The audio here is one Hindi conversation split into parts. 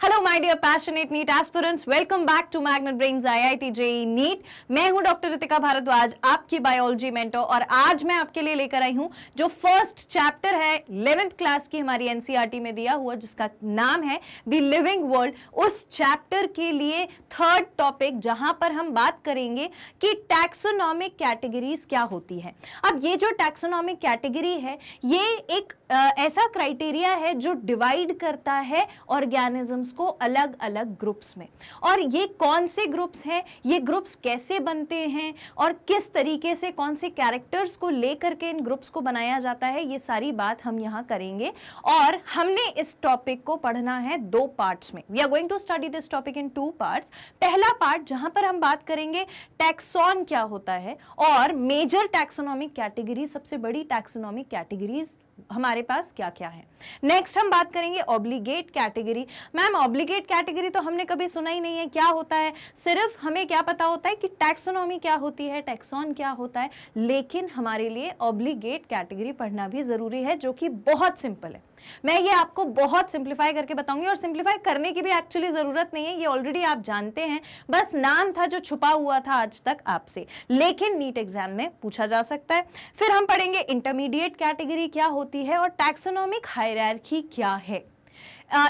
Hello my dear passionate NEET aspirants, welcome back to magnet brains IIT JEE NEET. मैं हूं डॉक्टर रितिका भारद्वाज, आपकी बायोलॉजी मेंटर, और आज मैं आपके लिए लेकर आई हूं जो फर्स्ट चैप्टर है 11th क्लास की हमारी एनसीईआरटी में दिया हुआ, जिसका नाम है द लिविंग वर्ल्ड। उस चैप्टर के लिए थर्ड टॉपिक, जहां पर हम बात करेंगे कि टैक्सोनॉमिक कैटेगरीज क्या होती है। अब ये जो टैक्सोनॉमिक कैटेगरी है, ये एक ऐसा क्राइटेरिया है जो डिवाइड करता है ऑर्गेनिजम्स को अलग अलग ग्रुप्स में। और ये कौन से ग्रुप्स हैं, ये ग्रुप्स कैसे बनते हैं और किस तरीके से कौन से कैरेक्टर्स को लेकर के इन ग्रुप्स को बनाया जाता है, ये सारी बात हम यहाँ करेंगे। और हमने इस टॉपिक को पढ़ना है दो पार्ट्स में। We are going to study this topic in 2 parts. पहला पार्ट जहां पर हम बात करेंगे टैक्सॉन क्या होता है और मेजर टैक्सोनॉमिक कैटेगरी, सबसे बड़ी टैक्सोनॉमिक कैटेगरीज हमारे पास क्या क्या है। नेक्स्ट हम बात करेंगे obligate category. Ma'am obligate category तो हमने कभी सुना ही नहीं है, क्या होता है? सिर्फ हमें क्या पता होता है कि टैक्सोनॉमी क्या होती है, टैक्सॉन क्या होता है, लेकिन हमारे लिए ऑब्लिगेट कैटेगरी पढ़ना भी जरूरी है, जो कि बहुत सिंपल है। मैं ये आपको बहुत सिंप्लीफाई करके बताऊंगी, और सिंप्लीफाई करने की भी एक्चुअली जरूरत नहीं है, ये ऑलरेडी आप जानते हैं, बस नाम था जो छुपा हुआ था आज तक आपसे, लेकिन नीट एग्जाम में पूछा जा सकता है। फिर हम पढ़ेंगे इंटरमीडिएट कैटेगरी क्या होती है और टैक्सोनॉमिक हायरार्की क्या है,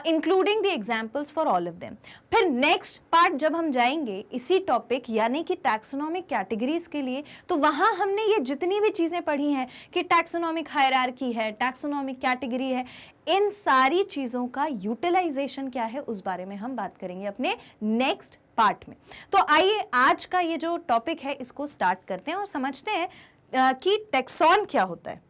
including the examples for all of them. फिर नेक्स्ट पार्ट जब हम जाएंगे इसी टॉपिक यानी कि टैक्सोनॉमिक कैटेगरीज के लिए, तो वहां हमने ये जितनी भी चीजें पढ़ी हैं कि टैक्सोनॉमिक हायरार्की है, टैक्सोनॉमिक कैटेगरी है, इन सारी चीजों का यूटिलाइजेशन क्या है उस बारे में हम बात करेंगे अपने नेक्स्ट पार्ट में। तो आइए आज का ये जो टॉपिक है इसको स्टार्ट करते हैं और समझते हैं कि टैक्सॉन क्या होता है।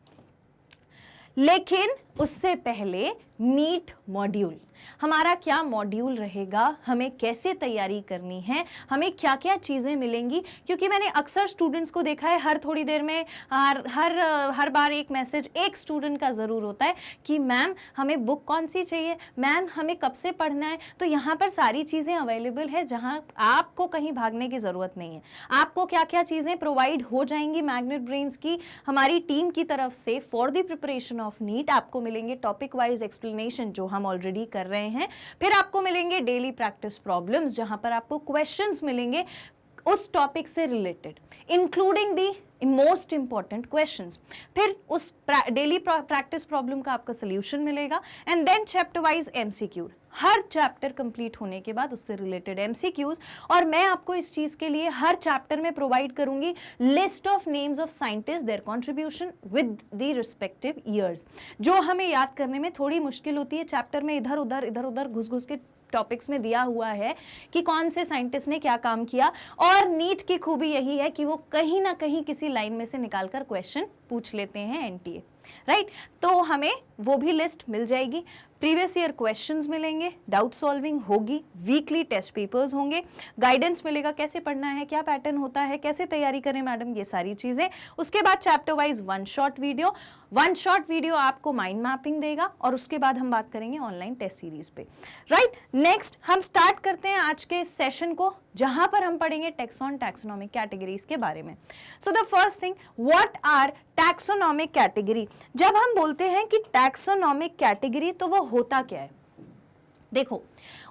लेकिन उससे पहले नीट मॉड्यूल, हमारा क्या मॉड्यूल रहेगा, हमें कैसे तैयारी करनी है, हमें क्या क्या चीज़ें मिलेंगी, क्योंकि मैंने अक्सर स्टूडेंट्स को देखा है हर थोड़ी देर में हर बार एक मैसेज एक स्टूडेंट का ज़रूर होता है कि मैम हमें बुक कौन सी चाहिए, मैम हमें कब से पढ़ना है। तो यहाँ पर सारी चीज़ें अवेलेबल है, जहाँ आपको कहीं भागने की ज़रूरत नहीं है। आपको क्या क्या चीज़ें प्रोवाइड हो जाएंगी मैग्नेट ब्रेन्स की हमारी टीम की तरफ से for the preparation of NEET. आपको मिलेंगे टॉपिक वाइज एक्सप्लेनेशन जो हम ऑलरेडी कर रहे हैं, फिर आपको मिलेंगे डेली प्रैक्टिस प्रॉब्लम्स जहां पर आपको क्वेश्चंस मिलेंगे उस टॉपिक से related, including the most important questions. फिर उस डेली प्रैक्टिस प्रॉब्लम का आपका सोल्यूशन मिलेगा, and then chapter wise MCQ, हर चैप्टर कंप्लीट होने के बाद उससे रिलेटेड एमसीक्यूज। और मैं आपको इस चीज के लिए हर चैप्टर में प्रोवाइड करूंगी list of names of scientist, there contribution with the respective years, जो हमें याद करने में थोड़ी मुश्किल होती है। चैप्टर में इधर उधर घुस के टॉपिक्स में दिया हुआ है कि कौन से साइंटिस्ट ने क्या काम किया, और नीट की खूबी यही है कि वो कहीं ना कहीं किसी लाइन में से निकालकर क्वेश्चन पूछ लेते हैं एनटीए, राइट। तो हमें वो भी लिस्ट मिल जाएगी, प्रीवियस ईयर क्वेश्चंस मिलेंगे, डाउट सॉल्विंग होगी, वीकली टेस्ट पेपर्स होंगे, गाइडेंस मिलेगा कैसे पढ़ना है, क्या पैटर्न होता है, कैसे तैयारी करें मैडम, ये सारी चीजें। उसके बाद chapter wise one shot video आपको माइंड मैपिंग देगा, और उसके बाद हम बात करेंगे ऑनलाइन टेस्ट सीरीज पे, राइट। नेक्स्ट हम स्टार्ट करते हैं आज के सेशन को, जहां पर हम पढ़ेंगे टैक्सोनॉमिक कैटेगरीज के बारे में। So the first thing, what are taxonomic category. जब हम बोलते हैं कि टैक्सोनॉमिक कैटेगरी, तो वो होता क्या है? देखो,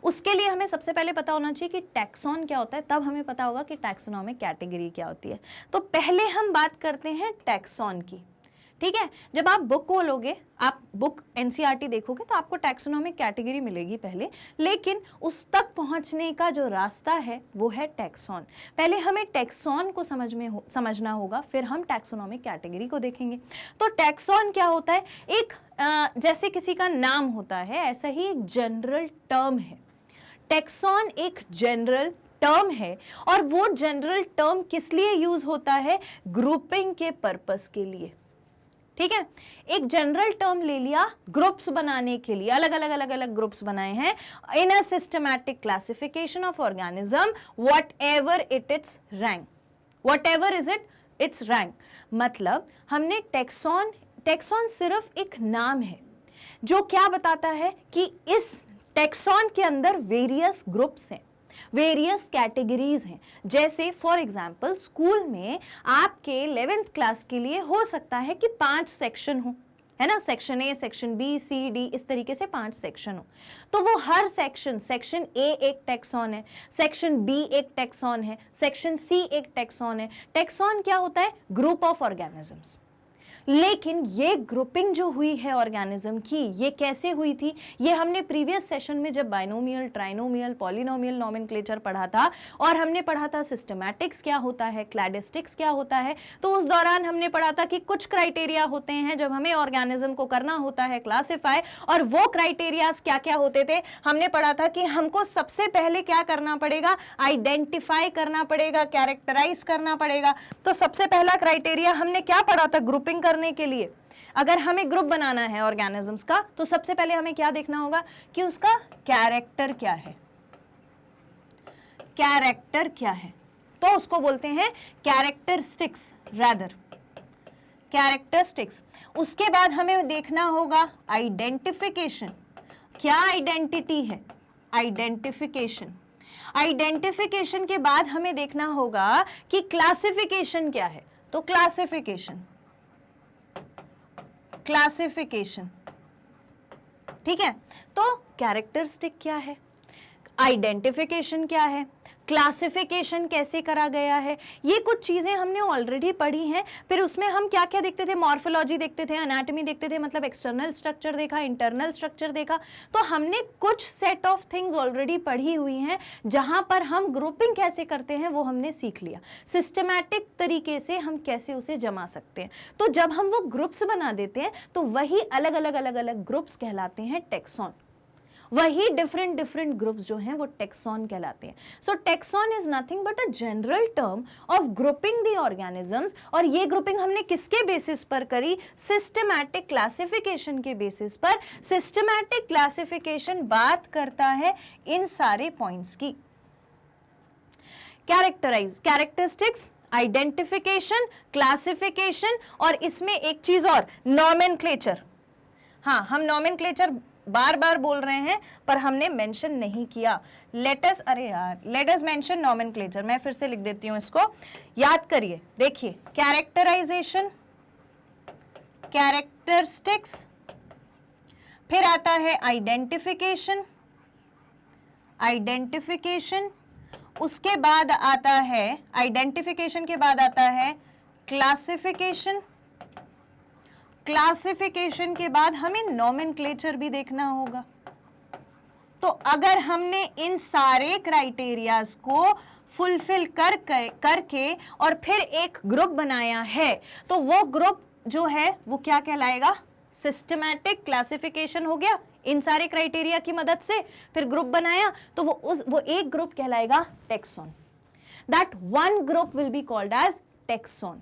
उसके लिए हमें सबसे पहले पता होना चाहिए कि टैक्सॉन क्या होता है, तब हमें पता होगा कि टैक्सोनॉमिक कैटेगरी क्या होती है। तो पहले हम बात करते हैं टैक्सॉन की, ठीक है। जब आप बुक खोलोगे, आप बुक एनसीईआरटी देखोगे, तो आपको टैक्सोनॉमिक कैटेगरी मिलेगी पहले, लेकिन उस तक पहुंचने का जो रास्ता है वो है टैक्सॉन। पहले हमें टैक्सॉन को समझना होगा, फिर हम टैक्सोनॉमिक कैटेगरी को देखेंगे। तो टैक्सॉन क्या होता है? एक जैसे किसी का नाम होता है, ऐसा ही एक जनरल टर्म है। टैक्सॉन एक जनरल टर्म है, और वो जनरल टर्म किस लिए यूज होता है? ग्रुपिंग के पर्पस के लिए, ठीक है। एक जनरल टर्म ले लिया ग्रुप्स बनाने के लिए, अलग अलग ग्रुप्स बनाए हैं in a systematic classification of organism, whatever is its rank. मतलब हमने टैक्सॉन सिर्फ एक नाम है जो क्या बताता है कि इस टैक्सॉन के अंदर वेरियस ग्रुप्स हैं, वेरियस कैटेगरीज हैं। जैसे फॉर एग्जाम्पल स्कूल में आपके 11th क्लास के लिए हो सकता है कि 5 सेक्शन हो, है ना, section A, section B, C, D, इस तरीके से 5 सेक्शन हो, तो वो हर सेक्शन ए एक टेक्सॉन है, सेक्शन बी एक टेक्सॉन है, सेक्शन सी एक टेक्सॉन है। टेक्सॉन क्या होता है? Group of organisms. लेकिन ये ग्रुपिंग जो हुई है ऑर्गेनिज्म की, ये कैसे हुई थी? ये हमने प्रीवियस सेशन में जब बाइनोमियल, ट्राइनोमियल, पॉलिनोमियल नॉमेनक्लेचर पढ़ा था, और हमने पढ़ा था सिस्टमैटिक्स क्या होता है, क्लैडिस्टिक्स क्या होता है, तो उस दौरान हमने पढ़ा था कि कुछ क्राइटेरिया होते हैं जब हमें ऑर्गेनिज्म को करना होता है क्लासिफाई, और वो क्राइटेरियाज क्या क्या होते थे हमने पढ़ा था कि हमको सबसे पहले क्या करना पड़ेगा? आइडेंटिफाई करना पड़ेगा, कैरेक्टराइज करना पड़ेगा। तो सबसे पहला क्राइटेरिया हमने क्या पढ़ा था ग्रुपिंग करने के लिए? अगर हमें ग्रुप बनाना है ऑर्गेनिजम्स का, तो सबसे पहले हमें क्या देखना होगा कि उसका कैरेक्टर क्या है। कैरेक्टर क्या है? तो उसको बोलते हैं कैरेक्टरिस्टिक्स, रादर कैरेक्टरिस्टिक्स। उसके बाद हमें देखना होगा आइडेंटिफिकेशन। क्या आइडेंटिटी है? आइडेंटिफिकेशन। आइडेंटिफिकेशन के बाद हमें देखना होगा कि क्लासिफिकेशन क्या है। तो क्लासिफिकेशन, क्लासिफिकेशन, ठीक है। तो कैरेक्टरिस्टिक क्या है, आइडेंटिफिकेशन क्या है, क्लासिफिकेशन कैसे करा गया है, ये कुछ चीजें हमने ऑलरेडी पढ़ी हैं। फिर उसमें हम क्या क्या देखते थे? मॉर्फोलॉजी देखते थे, एनाटॉमी देखते थे, मतलब एक्सटर्नल स्ट्रक्चर देखा, इंटरनल स्ट्रक्चर देखा। तो हमने कुछ सेट ऑफ थिंग्स ऑलरेडी पढ़ी हुई हैं, जहां पर हम ग्रुपिंग कैसे करते हैं वो हमने सीख लिया। सिस्टमैटिक तरीके से हम कैसे उसे जमा सकते हैं। तो जब हम वो ग्रुप्स बना देते हैं तो वही अलग अलग अलग अलग ग्रुप्स कहलाते हैं टेक्सॉन। वही डिफरेंट डिफरेंट ग्रुप्स जो हैं वो टेक्सॉन कहलाते हैं। So taxon is nothing but a general term of grouping the organisms. और ये ग्रुपिंग हमने किसके बेसिस पर करी? सिस्टमैटिक क्लासिफिकेशन के बेसिस पर। सिस्टमैटिक क्लासिफिकेशन बात करता है इन सारे पॉइंट्स की। कैरेक्टराइज, कैरेक्टरिस्टिक्स, आइडेंटिफिकेशन, क्लासिफिकेशन, और इसमें एक चीज और, नॉमेनक्लेचर। हाँ, हम नॉमेनक्लेचर बार बार बोल रहे हैं पर हमने मेंशन नहीं किया। लेटस, अरे यार, लेटस मेंशन नॉमेनक्लेचर। मैं फिर से लिख देती हूं इसको, याद करिए। देखिए, कैरेक्टराइजेशन, कैरेक्टरिस्टिक्स, फिर आता है आइडेंटिफिकेशन, आइडेंटिफिकेशन, उसके बाद आता है, आइडेंटिफिकेशन के बाद आता है क्लासिफिकेशन, क्लासिफिकेशन के बाद हमें नॉमेनक्लेचर भी देखना होगा। तो अगर हमने इन सारे क्राइटेरियाज को फुलफिल करके और फिर एक ग्रुप बनाया है, तो वो ग्रुप जो है वो क्या कहलाएगा? सिस्टमैटिक क्लासिफिकेशन हो गया। इन सारे क्राइटेरिया की मदद से फिर ग्रुप बनाया, तो वो एक ग्रुप कहलाएगा taxon. That one group will be called as taxon.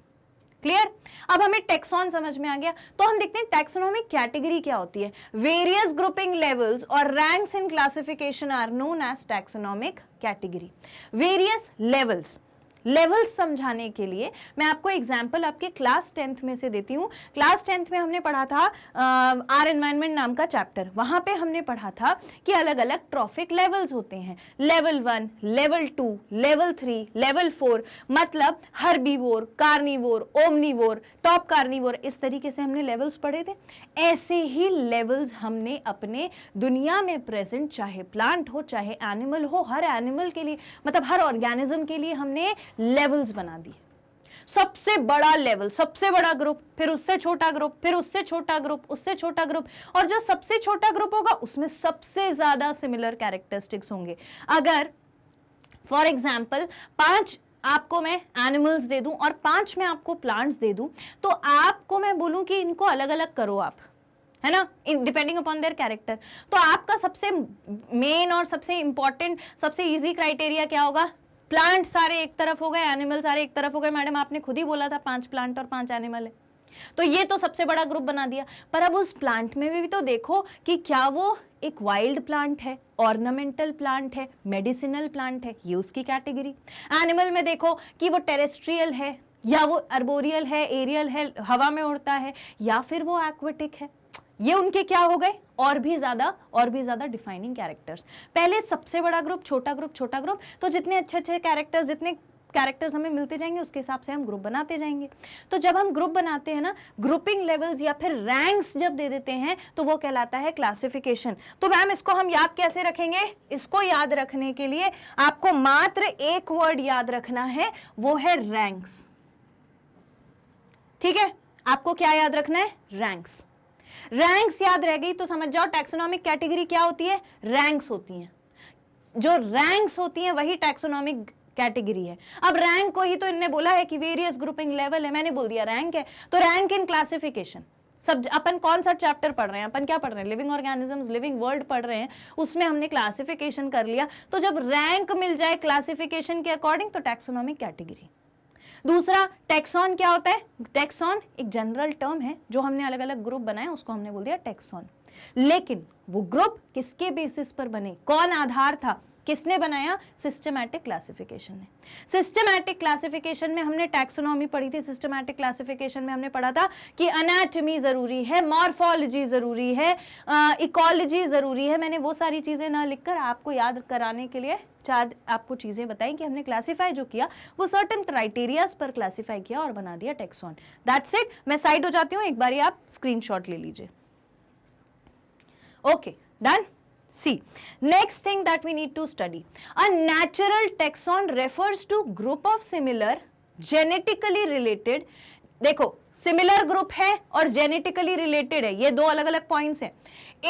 Clear? अब हमें टेक्सॉन समझ में आ गया, तो हम देखते हैं टैक्सोनॉमिक कैटेगरी क्या होती है। वेरियस ग्रुपिंग लेवल्स और ranks in classification are known as taxonomic category. Various levels, levels समझाने के लिए मैं आपको एग्जाम्पल आपके क्लास 10th में से देती हूँ। क्लास 10th में हमने पढ़ा था आर एनवायरनमेंट नाम का चैप्टर। वहां पे हमने पढ़ा था कि अलग अलग ट्रॉफिक लेवल्स होते हैं। लेवल 1, लेवल 2, लेवल 3, लेवल 4, मतलब herbivore, carnivore, omnivore, top carnivore, इस तरीके से हमने लेवल्स पढ़े थे। ऐसे ही लेवल्स हमने अपने दुनिया में प्रेजेंट, चाहे प्लांट हो चाहे एनिमल हो, हर एनिमल के लिए, मतलब हर ऑर्गेनिज्म के लिए हमने लेवल्स बना दी। सबसे बड़ा लेवल, सबसे बड़ा ग्रुप, फिर उससे छोटा ग्रुप, फिर उससे छोटा ग्रुप, उससे छोटा ग्रुप, और जो सबसे छोटा ग्रुप होगा उसमें सबसे ज्यादा सिमिलर कैरेक्टरिस्टिक्स होंगे। अगर फॉर एग्जाम्पल 5 आपको मैं एनिमल्स दे दूं और 5 में आपको प्लांट्स दे दूं, तो आपको मैं बोलूं कि इनको अलग अलग करो आप, है ना, डिपेंडिंग अपॉन देयर कैरेक्टर। तो आपका सबसे मेन और सबसे इंपॉर्टेंट, सबसे इजी क्राइटेरिया क्या होगा? प्लांट सारे एक तरफ हो गए, एनिमल सारे एक तरफ हो गए। मैडम आपने खुद ही बोला था 5 प्लांट और 5 एनिमल है, तो ये तो सबसे बड़ा ग्रुप बना दिया। पर अब उस प्लांट में भी तो देखो कि क्या वो एक वाइल्ड प्लांट है, ऑर्नामेंटल प्लांट है, मेडिसिनल प्लांट है, ये उसकी कैटेगरी। एनिमल में देखो कि वो टेरेस्ट्रियल है, या वो अर्बोरियल है, एरियल है, हवा में उड़ता है, या फिर वो एक्वेटिक है। ये उनके क्या हो गए? और भी ज्यादा डिफाइनिंग कैरेक्टर्स। पहले सबसे बड़ा ग्रुप, छोटा ग्रुप, छोटा ग्रुप, तो जितने अच्छे अच्छे कैरेक्टर्स, जितने कैरेक्टर्स हमें मिलते जाएंगे, उसके हिसाब से हम ग्रुप बनाते जाएंगे। तो जब हम ग्रुप बनाते हैं ना, ग्रुपिंग लेवल्स या फिर रैंक्स जब दे देते हैं तो वो कहलाता है क्लासिफिकेशन। तो मैम इसको हम याद कैसे रखेंगे? इसको याद रखने के लिए आपको मात्र एक वर्ड याद रखना है, वो है रैंक्स। ठीक है, आपको क्या याद रखना है? रैंक्स। रैंक्स याद रह गई तो समझ जाओ टैक्सोनॉमिक कैटेगरी क्या होती है? रैंक्स होती हैं। जो रैंक्स होती हैं वही टैक्सोनॉमिक कैटेगरी है। अब रैंक को ही तो इनने बोला है कि वेरियस ग्रुपिंग लेवल है, मैंने बोल दिया रैंक है। तो रैंक इन क्लासिफिकेशन। सब अपन कौन सा चैप्टर पढ़ रहे हैं? अपन क्या पढ़ रहे हैं? लिविंग ऑर्गेनिजम्स, लिविंग वर्ल्ड पढ़ रहे हैं, उसमें हमने क्लासिफिकेशन कर लिया। तो जब रैंक मिल जाए क्लासिफिकेशन के अकॉर्डिंग तो टैक्सोनॉमिक कैटेगरी। दूसरा, टैक्सॉन क्या होता है? टैक्सॉन एक जनरल टर्म है, जो हमने अलग अलग ग्रुप बनाए उसको हमने बोल दिया टैक्सॉन। लेकिन वो ग्रुप किसके बेसिस पर बने, कौन आधार था, किसने बनाया? सिस्टमैटिक क्लासिफिकेशन ने। सिस्टमैटिक क्लासिफिकेशन में हमने टैक्सोनॉमी पढ़ी थी। सिस्टमैटिक क्लासिफिकेशन में हमने पढ़ा था कि एनाटॉमी जरूरी है, मॉर्फोलॉजी जरूरी है, इकोलॉजी जरूरी है। मैंने वो सारी चीजें ना लिखकर आपको याद कराने के लिए चार आपको चीजें बताई कि हमने क्लासिफाई जो किया वो सर्टेन क्राइटेरियाज पर क्लासिफाई किया और बना दिया टैक्सॉन। That's it. मैं साइड हो जाती हूँ, एक बारी आप स्क्रीनशॉट ले लीजिए। Okay, done. See, next thing that we need to study. A natural taxon refers to group of similar, genetically related. देखो, similar group है और genetically related है, ये दो अलग अलग points हैं.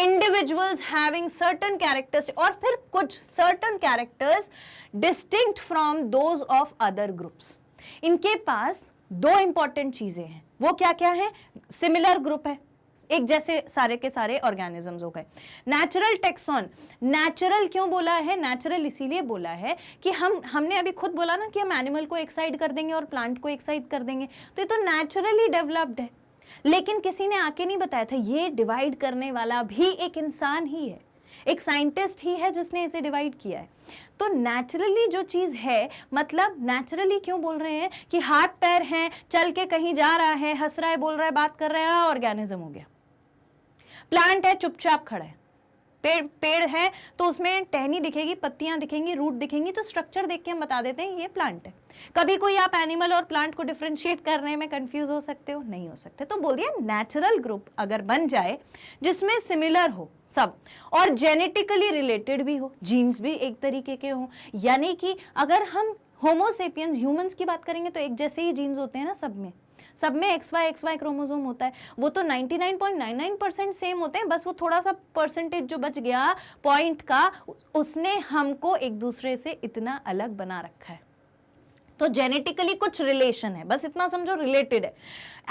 Individuals having certain characters और फिर कुछ certain characters distinct from those of other groups. इनके पास दो important चीजें हैं, वो क्या क्या है? Similar group है, एक जैसे सारे के सारे ऑर्गेनिजम्स हो गए। नेचुरल टैक्सॉन, नेचुरल क्यों बोला है? नेचुरल इसीलिए बोला है कि हमने अभी खुद बोला ना कि हम एनिमल को एक साइड कर देंगे और प्लांट को एक साइड कर देंगे, तो ये तो नेचुरली डेवलप्ड है। लेकिन किसी ने आके नहीं बताया था ये डिवाइड करने वाला भी एक इंसान ही है, एक साइंटिस्ट ही है जिसने इसे डिवाइड किया है। तो नेचुरली जो चीज है, मतलब नेचुरली क्यों बोल रहे हैं कि हाथ पैर हैं, चल के कहीं जा रहा है, हंस रहा है, बोल रहा है, बात कर रहा है, ऑर्गेनिज्म हो गया। प्लांट है, चुपचाप खड़ा है। पेड़ है तो उसमें टहनी दिखेगी, पत्तियां दिखेंगी, रूट दिखेंगी, तो स्ट्रक्चर देख के हम बता देते हैं ये प्लांट है। कभी कोई आप एनिमल और प्लांट को डिफरेंशिएट करने में कंफ्यूज हो सकते हो? नहीं हो सकते। तो बोलिए नेचुरल ग्रुप अगर बन जाए जिसमें सिमिलर हो सब और जेनेटिकली रिलेटेड भी हो, जीन्स भी एक तरीके के हो, यानी कि अगर हम होमोसेपियंस ह्यूमंस की बात करेंगे तो एक जैसे ही जीन्स होते हैं ना सब में XY क्रोमोसोम होता है, वो तो 99.99% सेम होते हैं, बस वो थोड़ा सा परसेंटेज जो बच गया पॉइंट का, उसने हमको एक दूसरे से इतना अलग बना रखा है। तो जेनेटिकली कुछ रिलेशन है, बस इतना समझो, रिलेटेड है।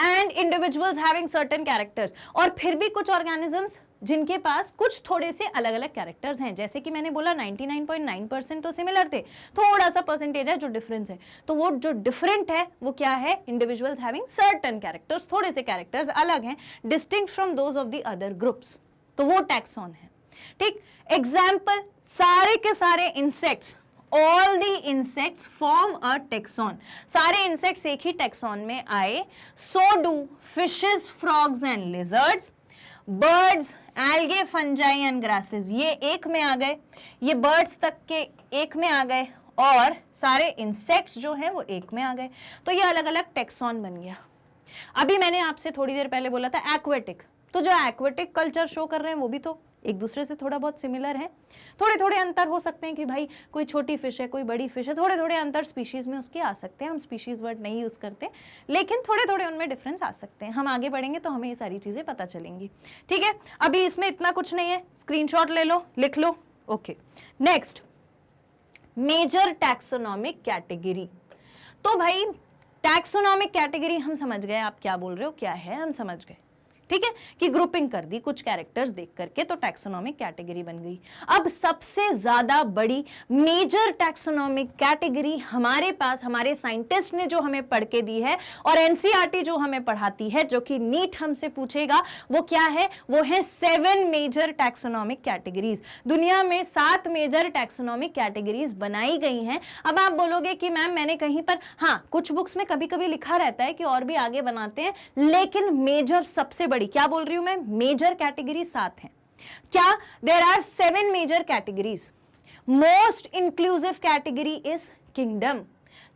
And individuals having certain characters, और फिर भी कुछ ऑर्गेनिजम्स जिनके पास कुछ थोड़े से अलग अलग कैरेक्टर्स हैं, जैसे कि मैंने बोला 99.9% तो सिमिलर थे, थोड़ा सा परसेंटेज है जो डिफरेंस है। तो वो जो डिफरेंट है वो क्या है? इंडिविजुअल्स हैविंग सर्टेन कैरेक्टर्स, थोड़े से कैरेक्टर्स अलग हैं, distinct from those of the other groups, तो वो टैक्सॉन है। ठीक, एग्जाम्पल, सारे के सारे insects, all the insects form a taxon. सारे इंसेक्ट्स एक ही टैक्सॉन में आए। So do fishes, frogs and lizards, birds, algae, fungi and grasses. ये एक में आ गए, ये birds तक के एक में आ गए, और सारे इंसेक्ट्स जो हैं वो एक में आ गए। तो ये अलग अलग टैक्सॉन बन गया। अभी मैंने आपसे थोड़ी देर पहले बोला था एक्वेटिक, तो जो एक्वेटिक कल्चर शो कर रहे हैं वो भी तो एक दूसरे से थोड़ा बहुत सिमिलर है। थोड़े थोड़े अंतर हो सकते हैं कि भाई कोई छोटी फिश है, कोई बड़ी फिश है, थोड़े थोड़े अंतर स्पीशीज में उसके आ सकते हैं। हम स्पीशीज वर्ड नहीं यूज करते, लेकिन थोड़े थोड़े उनमें डिफरेंस आ सकते हैं। हम आगे बढ़ेंगे तो हमें ये सारी चीजें पता चलेंगी। ठीक है, अभी इसमें इतना कुछ नहीं है, स्क्रीनशॉट ले लो, लिख लो। Okay, next, major taxonomic category. तो भाई टैक्सोनॉमिक कैटेगरी हम समझ गए, आप क्या बोल रहे हो, क्या है, हम समझ गए। ठीक है, कि ग्रुपिंग कर दी कुछ कैरेक्टर्स देख करके, तो टैक्सोनॉमिक कैटेगरी बन गई। अब सबसे ज्यादा बड़ी मेजर टैक्सोनॉमिक कैटेगरी हमारे पास, हमारे साइंटिस्ट ने जो हमें पढ़ के दी है, और एनसीईआरटी जो हमें पढ़ाती है, जो कि नीट हमसे पूछेगा, वो क्या है? वो है 7 मेजर टैक्सोनॉमिक कैटेगरीज। दुनिया में 7 मेजर टैक्सोनॉमिक कैटेगरीज बनाई गई हैं। अब आप बोलोगे कि मैम मैंने कहीं पर, हाँ कुछ बुक्स में कभी कभी लिखा रहता है कि और भी आगे बनाते हैं, लेकिन मेजर सबसे बड़ी, क्या बोल रही हूं मैं, मेजर कैटेगरी 7 है। क्या? There are 7 major categories. Most inclusive category is kingdom.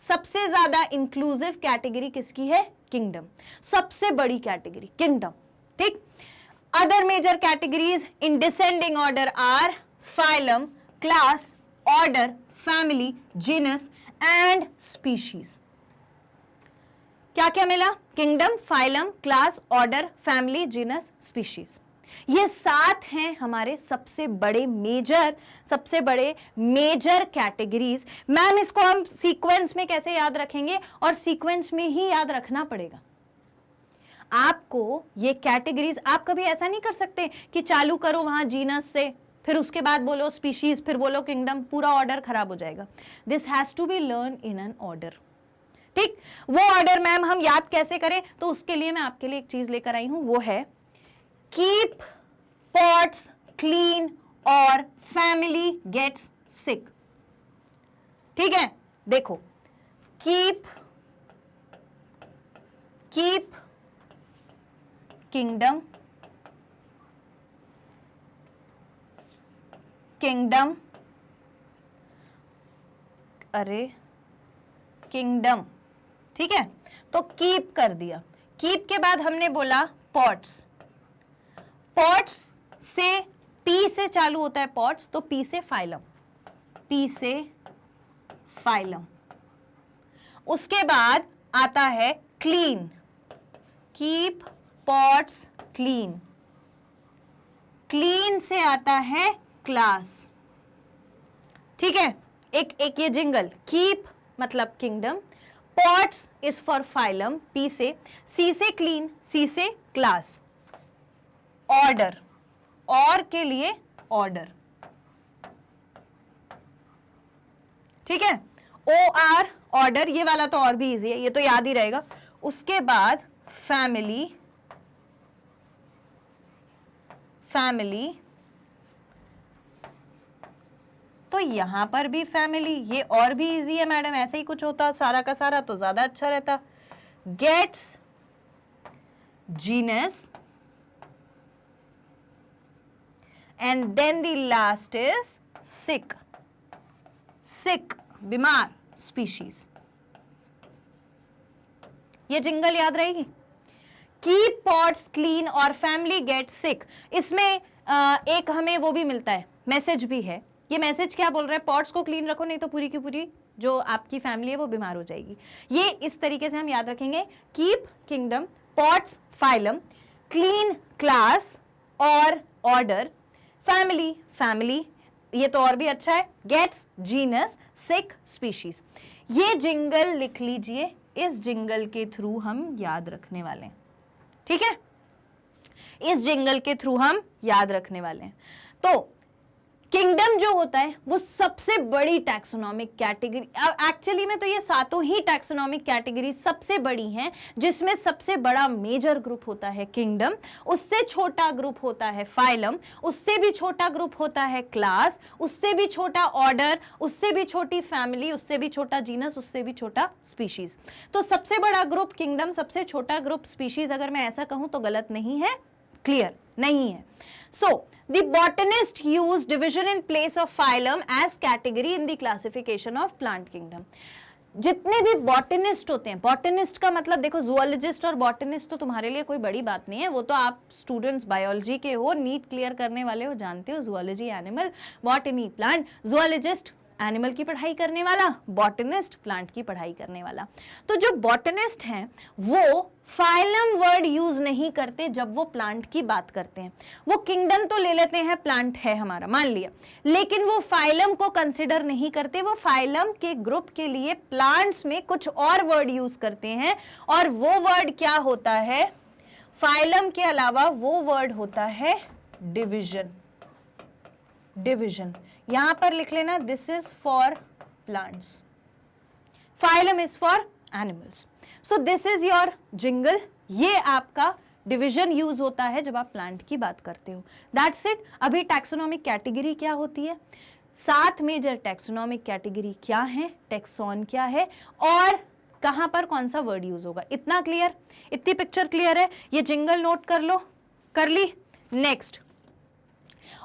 सबसे ज्यादा इंक्लूसिव कैटेगरी किसकी है? किंगडम, सबसे बड़ी कैटेगरी किंगडम, ठीक। Other major categories in descending order are phylum, class, order, family, genus and species. क्या क्या मिला? Kingdom, phylum, class, order, family, genus, species. ये 7 हैं हमारे सबसे बड़े मेजर कैटेगरीज। मैम इसको हम सीक्वेंस में कैसे याद रखेंगे? और सीक्वेंस में ही याद रखना पड़ेगा आपको ये कैटेगरीज। आप कभी ऐसा नहीं कर सकते कि चालू करो वहां जीनस से, फिर उसके बाद बोलो स्पीशीज, फिर बोलो किंगडम, पूरा ऑर्डर खराब हो जाएगा। This has to be learn in an order, ठीक। वो ऑर्डर मैम हम याद कैसे करें? तो उसके लिए मैं आपके लिए एक चीज लेकर आई हूं, वो है कीप पॉट्स क्लीन और फैमिली गेट्स सिक। ठीक है, देखो कीप किंगडम, अरे किंगडम, ठीक है। तो कीप कर दिया, कीप के बाद हमने बोला पॉट्स। पॉट्स से पी से चालू होता है पॉट्स, तो पी से फाइलम, पी से फाइलम। उसके बाद आता है clean, keep pots clean. Clean से आता है क्लास, ठीक है। एक ये जिंगल, कीप मतलब kingdom, pots is for phylum, P से, सी से क्लीन, सी से क्लास, ऑर्डर, और के लिए ऑर्डर, ठीक है। ओ आर ऑर्डर, ये वाला तो और भी इजी है, ये तो याद ही रहेगा। उसके बाद फैमिली, तो यहां पर भी फैमिली, ये और भी इजी है मैडम, ऐसे ही कुछ होता सारा का सारा तो ज्यादा अच्छा रहता। Gets genus and then the last is sick, बीमार, स्पीशीज। ये जिंगल याद रहेगी, कीप पॉट्स क्लीन और फैमिली गेट सिक। इसमें एक हमें वो भी मिलता है, मैसेज भी है। ये मैसेज क्या बोल रहा है? पॉट्स को क्लीन रखो, नहीं तो पूरी की पूरी जो आपकी फैमिली है वो बीमार हो जाएगी। ये इस तरीके से हम याद रखेंगे, keep kingdom, pots phylum, clean class और ऑर्डर, फैमिली, ये तो और भी अच्छा है, गेट्स जीनस, सिक स्पीशीज। ये जिंगल लिख लीजिए, इस जिंगल के थ्रू हम याद रखने वाले हैं, ठीक है। इस जिंगल के थ्रू हम याद रखने वाले हैं। तो किंगडम जो होता है वो सबसे बड़ी टैक्सोनॉमिक कैटेगरी, एक्चुअली में तो ये 7 ही टैक्सोनॉमिक कैटेगरी सबसे बड़ी हैं, जिसमें सबसे बड़ा मेजर ग्रुप होता है किंगडम, उससे छोटा ग्रुप होता है फाइलम, उससे भी छोटा ग्रुप होता है क्लास, उससे भी छोटा ऑर्डर, उससे भी छोटी फैमिली, उससे भी छोटा जीनस, उससे भी छोटा स्पीशीज। तो सबसे बड़ा ग्रुप किंगडम, सबसे छोटा ग्रुप स्पीशीज, अगर मैं ऐसा कहूं तो गलत नहीं है, क्लियर नहीं है। So, the botanist used division in place of phylum as category in the classification of plant kingdom. जितने भी बॉटनिस्ट होते हैं, बॉटनिस्ट का मतलब देखो, जूलॉजिस्ट और बॉटनिस्ट तो तुम्हारे लिए कोई बड़ी बात नहीं है, वो तो आप स्टूडेंट्स बायोलॉजी के हो, नीट क्लियर करने वाले हो, जानते हो zoology animal, botany plant, zoologist animal की पढ़ाई करने वाला, बॉटनिस्ट प्लांट की पढ़ाई करने वाला। तो जो बॉटनिस्ट हैं वो फाइलम वर्ड यूज नहीं करते जब वो प्लांट की बात करते हैं। वो किंगडम तो ले लेते हैं, प्लांट है हमारा मान लिया, लेकिन वो फाइलम को कंसिडर नहीं करते। वो फाइलम के ग्रुप के लिए प्लांट्स में कुछ और वर्ड यूज करते हैं, और वो वर्ड क्या होता है? फाइलम के अलावा वो वर्ड होता है डिविजन। यहां पर लिख लेना, this is for plants, phylum is for animals. So this is your jingle. ये आपका डिवीजन यूज होता है जब आप प्लांट की बात करते हो। That's it. अभी टैक्सोनॉमिक कैटेगरी क्या होती है, 7 मेजर टैक्सोनॉमिक कैटेगरी क्या है, टैक्सॉन क्या है, और कहां पर कौन सा वर्ड यूज होगा, इतना क्लियर, इतनी पिक्चर क्लियर है। ये जिंगल नोट कर लो, कर ली। नेक्स्ट,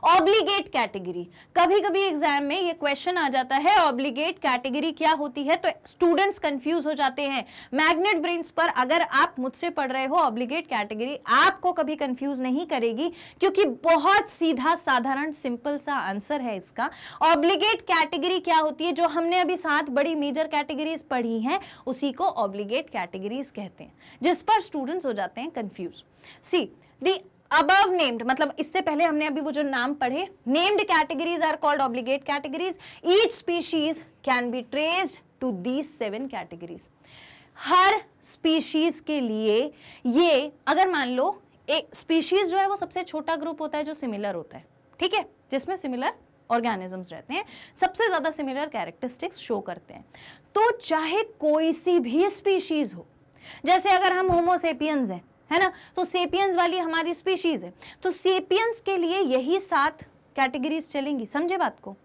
ऑब्लिगेट कैटेगरी, कभी कभी एग्जाम में ये क्वेश्चन आ जाता है ऑब्लिगेट कैटेगरी क्या होती है, तो स्टूडेंट्स कंफ्यूज हो जाते हैं। मैग्नेट ब्रेन्स पर अगर आप मुझसे पढ़ रहे हो, ऑब्लिगेट कैटेगरी आपको कभी कंफ्यूज नहीं करेगी, क्योंकि बहुत सीधा साधारण सिंपल सा आंसर है इसका। ऑब्लिगेट कैटेगरी क्या होती है, जो हमने अभी 7 बड़ी मेजर कैटेगरीज पढ़ी हैं उसी को ऑब्लिगेट कैटेगरीज कहते हैं, जिस पर स्टूडेंट्स हो जाते हैं confuse. See the above named, मतलब इससे पहले हमने अभी वो जो नाम पढ़े, named categories are called obligate categories. Each species can be traced to these 7 categories. Her species के लिए ये, अगर मान लो एक स्पीशीज जो है वो सबसे छोटा ग्रुप होता है जो सिमिलर होता है, ठीक है, जिसमें सिमिलर ऑर्गेनिजम्स रहते हैं, सबसे ज्यादा सिमिलर कैरेक्टरिस्टिक्स शो करते हैं। तो चाहे कोई सी भी स्पीशीज हो, जैसे अगर हम होमोसेपियंस हैं, है ना, तो सेपियंस वाली हमारी स्पीशीज है, तो सेपियंस के लिए यही 7 कैटेगरीज चलेंगी। समझे बात को,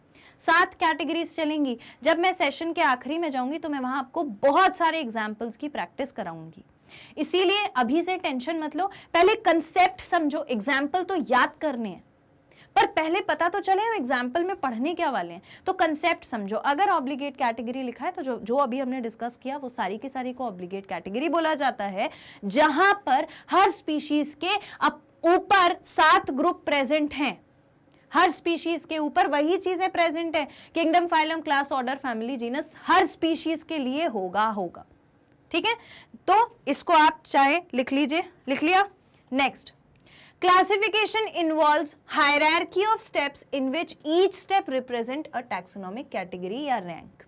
7 कैटेगरीज चलेंगी। जब मैं सेशन के आखिरी में जाऊंगी तो मैं वहां आपको बहुत सारे एग्जाम्पल्स की प्रैक्टिस कराऊंगी, इसीलिए अभी से टेंशन मत लो, पहले कंसेप्ट समझो, एग्जाम्पल तो याद करने हैं, पर पहले पता तो चले हम एग्जाम्पल में पढ़ने क्या वाले हैं। तो कंसेप्ट समझो, अगर ऑब्लिगेट कैटेगरी लिखा है तो जो अभी हमने डिस्कस किया वो सारी की सारी को ऑब्लिगेट कैटेगरी बोला जाता है, जहां पर हर स्पीशीज के ऊपर 7 ग्रुप प्रेजेंट हैं। हर स्पीशीज के ऊपर वही चीजें प्रेजेंट है, kingdom, phylum, class, order, family, genus, हर स्पीशीज के लिए होगा। ठीक है, तो इसको आप चाहे लिख लीजिए, लिख लिया। Next, classification involves hierarchy of steps in which each step represent a taxonomic category या rank।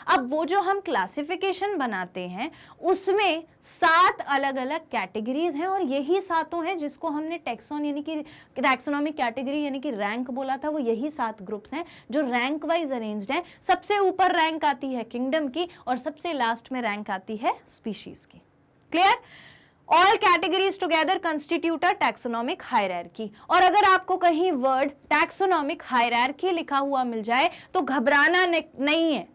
अब वो जो हम क्लासिफिकेशन बनाते हैं उसमें 7 अलग अलग कैटेगरीज हैं, और यही सातों हैं जिसको हमने टैक्सोन यानी कि टैक्सोनॉमिक कैटेगरी यानी कि रैंक बोला था। वो यही 7 ग्रुप्स हैं जो रैंक वाइज अरेंज्ड हैं। सबसे ऊपर रैंक आती है किंगडम की और सबसे लास्ट में रैंक आती है स्पीशीज की। Clear? All categories together constitute a taxonomic hierarchy। और अगर आपको कहीं वर्ड taxonomic hierarchy लिखा हुआ मिल जाए तो घबराना नहीं है,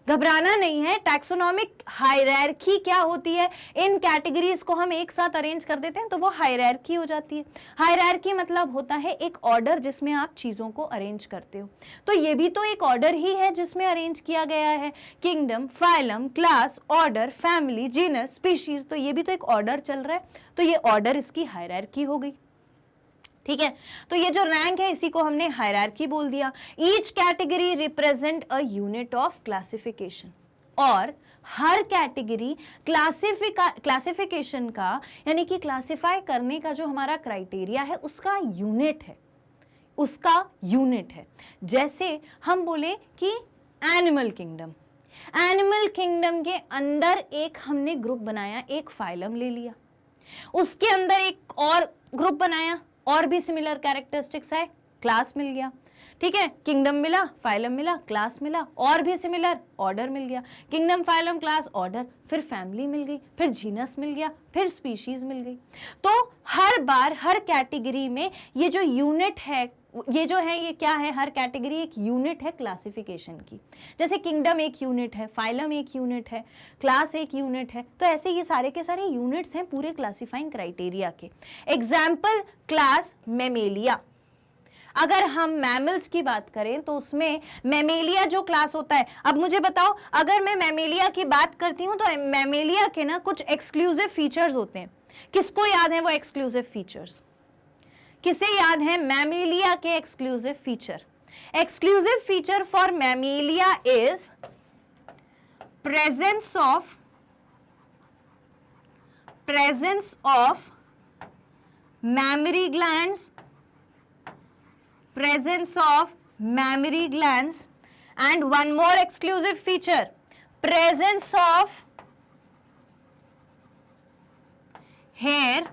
घबराना नहीं है। टैक्सोनॉमिक हायरार्की क्या होती है, इन कैटेगरीज को हम एक साथ अरेंज कर देते हैं तो वो हायरार्की हो जाती है। हायरार्की मतलब होता है एक ऑर्डर जिसमें आप चीजों को अरेंज करते हो, तो ये भी तो एक ऑर्डर ही है जिसमें अरेंज किया गया है। Kingdom, phylum, class, order, family, genus, species, तो ये भी तो एक ऑर्डर चल रहा है, तो ये ऑर्डर इसकी हायरार्की हो गई। ठीक है, तो ये जो रैंक है इसी को हमने हायरार्की बोल दिया। Each category represent a unit of classification, और हर कैटेगरी क्लासिफिकेशन का यानी कि क्लासिफाई करने का जो हमारा क्राइटेरिया है उसका यूनिट है, उसका यूनिट है। जैसे हम बोले कि एनिमल किंगडम, एनिमल किंगडम के अंदर एक हमने ग्रुप बनाया, एक फाइलम ले लिया, उसके अंदर एक और ग्रुप बनाया, और भी सिमिलर कैरेक्टरिस्टिक्स है, क्लास मिल गया। ठीक है, किंगडम मिला, फाइलम मिला, क्लास मिला, और भी सिमिलर, ऑर्डर मिल गया। किंगडम, फाइलम, क्लास, ऑर्डर, फिर फैमिली मिल गई, फिर जीनस मिल गया, फिर स्पीशीज मिल गई। तो हर बार हर कैटेगरी में ये जो यूनिट है, ये जो है ये क्या है, हर कैटेगरी एक यूनिट है क्लासिफिकेशन की। जैसे किंगडम एक यूनिट है, फाइलम एक यूनिट है, क्लास एक यूनिट है, तो ऐसे ये सारे के सारे यूनिट्स हैं पूरे क्लासिफाइंग क्राइटेरिया के। Example, class Mammalia. अगर हम मैमल्स की बात करें तो उसमें मैमेलिया जो क्लास होता है, अब मुझे बताओ, अगर मैं मैमेलिया की बात करती हूं तो मैमेलिया के ना कुछ एक्सक्लूसिव फीचर्स होते हैं। किसको याद है वो एक्सक्लूसिव फीचर्स? किसे याद है मैमेलिया के exclusive feature? Exclusive feature for Mammalia is presence of mammary glands, and one more exclusive feature, presence of hair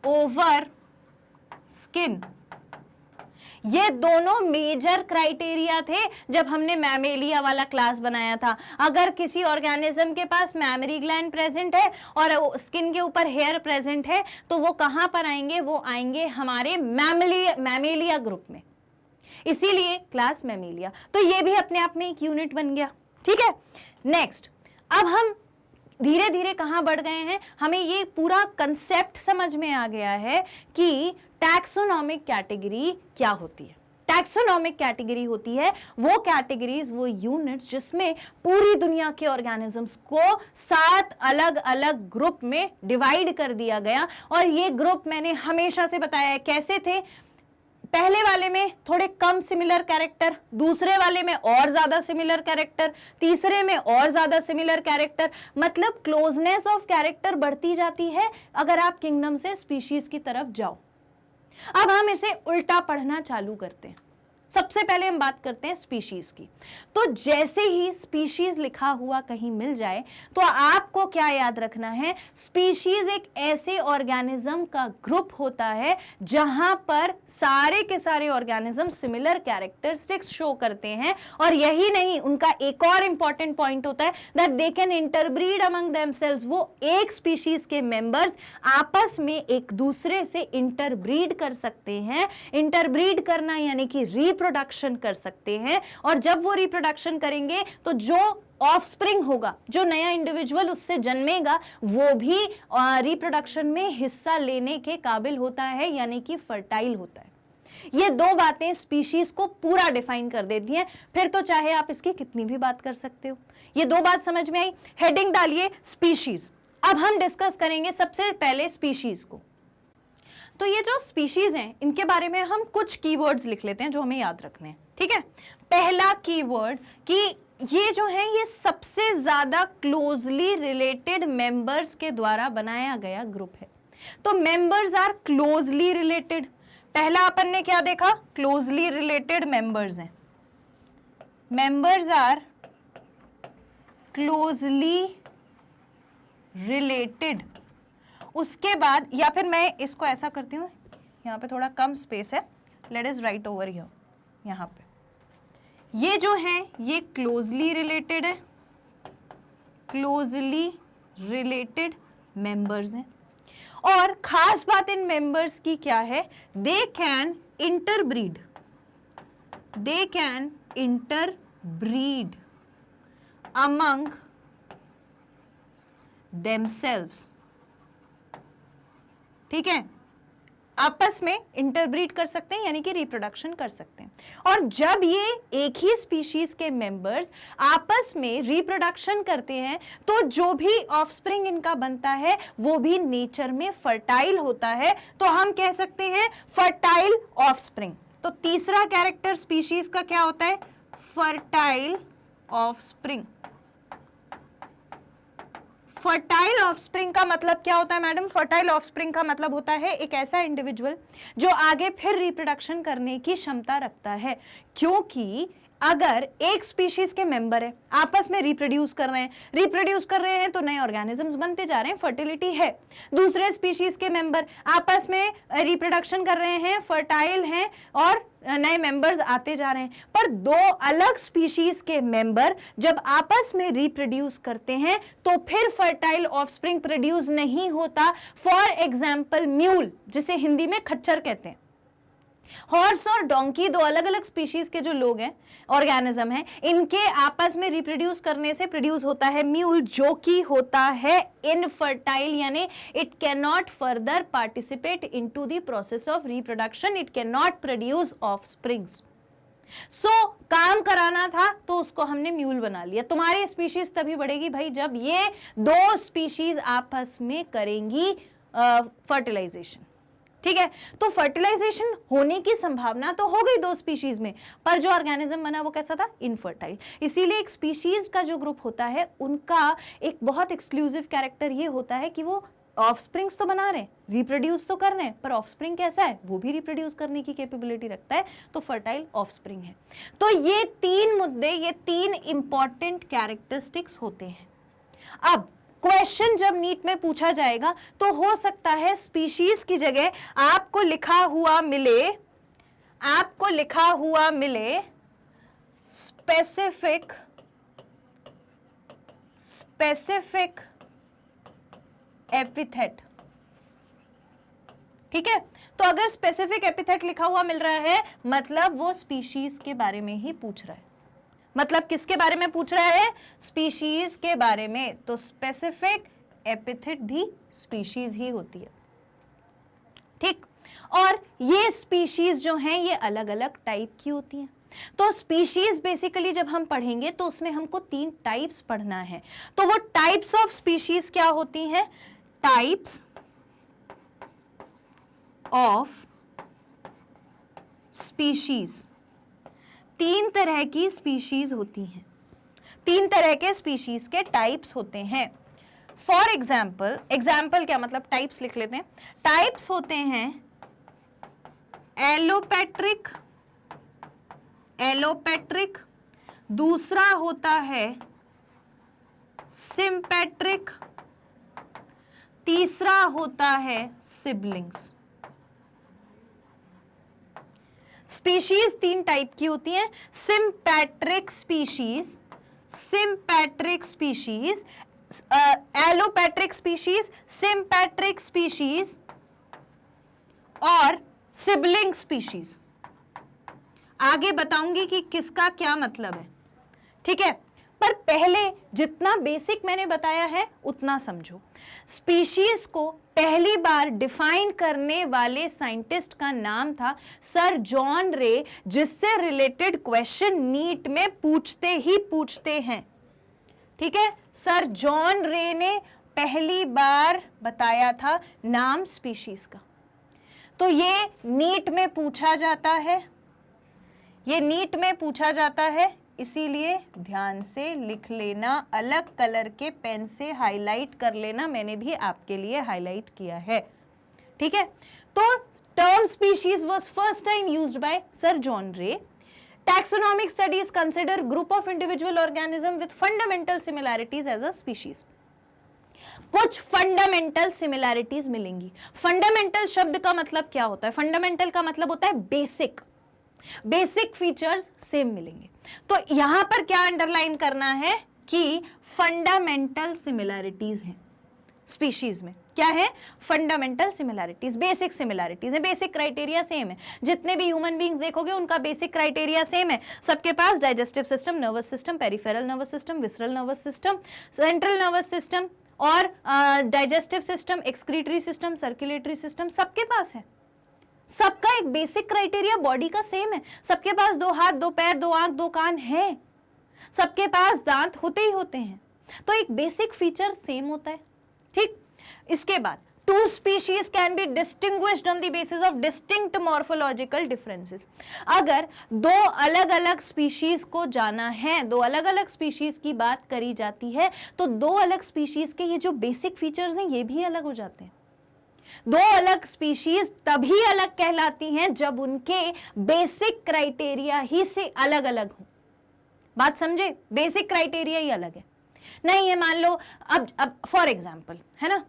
over skin। ये दोनों मेजर क्राइटेरिया थे जब हमने मैमेलिया वाला क्लास बनाया था। अगर किसी ऑर्गेनिज्म के पास मैमरी ग्लैंड प्रेजेंट है और स्किन के ऊपर हेयर प्रेजेंट है तो वो कहां पर आएंगे, वो आएंगे हमारे मैमेलिया ग्रुप में, इसीलिए क्लास मैमेलिया। तो ये भी अपने आप में एक यूनिट बन गया। ठीक है, नेक्स्ट, अब हम धीरे धीरे कहां बढ़ गए हैं, हमें ये पूरा कंसेप्ट समझ में आ गया है कि टैक्सोनॉमिक कैटेगरी क्या होती है? टैक्सोनॉमिक कैटेगरी होती है वो कैटेगरीज, वो यूनिट्स जिसमें पूरी दुनिया के ऑर्गेनिजम्स को 7 अलग अलग ग्रुप में डिवाइड कर दिया गया। और ये ग्रुप मैंने हमेशा से बताया है कैसे थे। पहले वाले में थोड़े कम सिमिलर कैरेक्टर, दूसरे वाले में और ज्यादा सिमिलर कैरेक्टर, तीसरे में और ज्यादा सिमिलर कैरेक्टर, मतलब क्लोजनेस ऑफ कैरेक्टर बढ़ती जाती है अगर आप किंगडम से स्पीशीज की तरफ जाओ। अब हम इसे उल्टा पढ़ना चालू करते हैं। सबसे पहले हम बात करते हैं स्पीशीज की। तो जैसे ही स्पीशीज लिखा हुआ कहीं मिल जाए तो आपको क्या याद रखना है, स्पीशीज एक ऐसे ऑर्गेनिज्म का ग्रुप होता है जहां पर सारे के सारे ऑर्गेनिज्म सिमिलर कैरेक्टरिस्टिक्स शो करते हैं। और यही नहीं, उनका एक और इंपॉर्टेंट पॉइंट होता है that they can interbreed among themselves. वो एक स्पीशीज के मेंबर्स आपस में एक दूसरे से इंटरब्रीड कर सकते हैं। इंटरब्रीड करना यानी कि रिप्रोडक्शन कर सकते हैं। और जब वो रिप्रोडक्शन करेंगे तो जो ऑफस्प्रिंग होगा, जो नया इंडिविजुअल उससे जन्मेगा, वो भी रिप्रोडक्शन में हिस्सा लेने के काबिल होता है, यानी कि फर्टाइल होता है। ये दो बातें स्पीशीज को पूरा डिफाइन कर देती हैं। फिर तो चाहे आप इसकी कितनी भी बात कर सकते हो। ये दो बात समझ में आई? हेडिंग डालिए स्पीशीज। अब हम डिस्कस करेंगे सबसे पहले स्पीशीज को। तो ये जो स्पीशीज हैं इनके बारे में हम कुछ कीवर्ड्स लिख लेते हैं जो हमें याद रखने हैं, ठीक है। पहला कीवर्ड कि ये जो है ये सबसे ज्यादा क्लोजली रिलेटेड मेंबर्स के द्वारा बनाया गया ग्रुप है। तो मेंबर्स आर क्लोजली रिलेटेड। पहला अपन ने क्या देखा? क्लोजली रिलेटेड मेंबर्स हैं। Members are closely related. उसके बाद, या फिर मैं इसको ऐसा करती हूँ, यहाँ पे थोड़ा कम स्पेस है, let us right over here. यहाँ पे ये जो है ये क्लोजली रिलेटेड है, क्लोजली रिलेटेड मेंबर्स हैं। और खास बात इन मेंबर्स की क्या है? They can interbreed, they can interbreed among themselves, ठीक है। आपस में इंटरब्रीड कर सकते हैं, यानी कि रिप्रोडक्शन कर सकते हैं। और जब ये एक ही स्पीशीज के मेंबर्स आपस में रिप्रोडक्शन करते हैं तो जो भी ऑफस्प्रिंग इनका बनता है वो भी नेचर में फर्टाइल होता है। तो हम कह सकते हैं फर्टाइल ऑफस्प्रिंग। तो तीसरा कैरेक्टर स्पीशीज का क्या होता है? Fertile offspring. फर्टाइल ऑफस्प्रिंग का मतलब क्या होता है मैडम? फर्टाइल ऑफस्प्रिंग का मतलब होता है एक ऐसा इंडिविजुअल जो आगे फिर रिप्रोडक्शन करने की क्षमता रखता है। क्योंकि अगर एक स्पीशीज के मेंबर है आपस में रिप्रोड्यूस कर रहे हैं तो नए ऑर्गेनिजम्स बनते जा रहे हैं, फर्टिलिटी है। दूसरे स्पीशीज के मेंबर आपस में रिप्रोडक्शन कर रहे हैं, फर्टाइल हैं और नए मेंबर्स आते जा रहे हैं। पर दो अलग स्पीशीज के मेंबर जब आपस में रिप्रोड्यूस करते हैं तो फिर फर्टाइल ऑफस्प्रिंग प्रोड्यूस नहीं होता। फॉर एग्जाम्पल म्यूल, जिसे हिंदी में खच्चर कहते हैं। हॉर्स और डोंकी दो अलग अलग स्पीशीज के जो लोग हैं, ऑर्गेनिज्म हैं, इनके आपस में रिप्रोड्यूस करने से प्रोड्यूस होता है म्यूल, जो कि होता है इनफर्टाइल, यानी it can not further participate into the process of reproduction, it can not produce offsprings. So काम कराना था तो उसको हमने म्यूल बना लिया। तुम्हारी स्पीशीज तभी बढ़ेगी भाई जब ये दो स्पीशीज आपस में करेंगी फर्टिलाइजेशन, ठीक है। तो फर्टिलाइजेशन होने की संभावना तो हो गई दो स्पीशीज में, पर जो ऑर्गेनिज्म बना वो कैसा था? इनफर्टाइल। इसीलिए एक स्पीशीज का जो ग्रुप होता है उनका एक बहुत एक्सक्लूसिव कैरेक्टर ये होता है कि वो ऑफस्प्रिंग्स तो बना रहे हैं, रिप्रोड्यूस तो कर रहे हैं, पर ऑफस्प्रिंग कैसा है? वो भी रिप्रोड्यूस करने की कैपेबिलिटी रखता है, तो फर्टाइल ऑफस्प्रिंग है। तो ये तीन मुद्दे, ये तीन इंपॉर्टेंट कैरेक्टरिस्टिक्स होते हैं। अब क्वेश्चन जब नीट में पूछा जाएगा तो हो सकता है स्पीशीज की जगह आपको लिखा हुआ मिले स्पेसिफिक एपिथेट, ठीक है। तो अगर स्पेसिफिक एपिथेट लिखा हुआ मिल रहा है मतलब वो स्पीशीज के बारे में ही पूछ रहा है। मतलब किसके बारे में पूछ रहा है? स्पीशीज के बारे में। तो स्पेसिफिक एपिथेट भी स्पीशीज ही होती है, ठीक। और ये स्पीशीज जो हैं ये अलग अलग टाइप की होती हैं। तो स्पीशीज बेसिकली जब हम पढ़ेंगे तो उसमें हमको 3 टाइप्स पढ़ना है। तो वो टाइप्स ऑफ स्पीशीज क्या होती हैं? टाइप्स ऑफ स्पीशीज, 3 तरह की स्पीशीज होती हैं, 3 तरह के स्पीशीज के टाइप्स होते हैं। फॉर एग्जाम्पल, एग्जाम्पल क्या मतलब, टाइप्स लिख लेते हैं। टाइप्स होते हैं एलोपैट्रिक, एलोपैट्रिक, दूसरा होता है सिंपैट्रिक, तीसरा होता है सिबलिंग्स। स्पीशीज 3 टाइप की होती हैं। Sympatric species, sympatric species, allopatric species, sympatric species और सिबलिंग स्पीशीज। आगे बताऊंगी कि किसका क्या मतलब है, ठीक है। पर पहले जितना बेसिक मैंने बताया है उतना समझो। स्पीशीज को पहली बार डिफाइन करने वाले साइंटिस्ट का नाम था सर जॉन रे, जिससे रिलेटेड क्वेश्चन नीट में पूछते ही पूछते हैं, ठीक है। सर जॉन रे ने पहली बार बताया था नाम स्पीशीज का। तो ये नीट में पूछा जाता है, ये नीट में पूछा जाता है, इसीलिए ध्यान से लिख लेना, अलग कलर के पेन से हाईलाइट कर लेना, मैंने भी आपके लिए हाईलाइट किया है, ठीक है। तो term species was first time used by sir John Ray. Taxonomic studies consider group of individual organism with fundamental similarities as a species. कुछ फंडामेंटल सिमिलैरिटीज मिलेंगी। फंडामेंटल शब्द का मतलब क्या होता है? फंडामेंटल का मतलब होता है बेसिक, बेसिक फीचर्स सेम मिलेंगे। तो यहां पर क्या अंडरलाइन करना है कि फंडामेंटल सिमिलैरिटीज हैं स्पीशीज में। क्या है? फंडामेंटल सिमिलैरिटीज, बेसिक सिमिलैरिटीज है, बेसिक क्राइटेरिया सेम है। जितने भी ह्यूमन बीइंग्स देखोगे उनका बेसिक क्राइटेरिया सेम है। सबके पास digestive system, nervous system, peripheral nervous system, visceral nervous system, central nervous system और digestive system, excretory system, circulatory system सबके पास है। सबका एक बेसिक क्राइटेरिया बॉडी का सेम है। सबके पास 2 हाथ, 2 पैर, 2 आंख, 2 कान है। सबके पास दांत होते ही होते हैं। तो एक बेसिक फीचर सेम होता है, ठीक। इसके बाद 2 species can be distinguished on the basis of distinct morphological differences। अगर 2 अलग अलग स्पीशीज को जाना है, 2 अलग अलग स्पीशीज की बात करी जाती है, तो 2 अलग स्पीशीज के ये जो बेसिक फीचर्स हैं ये भी अलग हो जाते हैं। 2 अलग स्पीशीज तभी अलग कहलाती हैं जब उनके बेसिक क्राइटेरिया ही से अलग अलग हो। बात समझे? बेसिक क्राइटेरिया ही अलग है। नहीं है, मान लो अब फॉर एग्जांपल है ना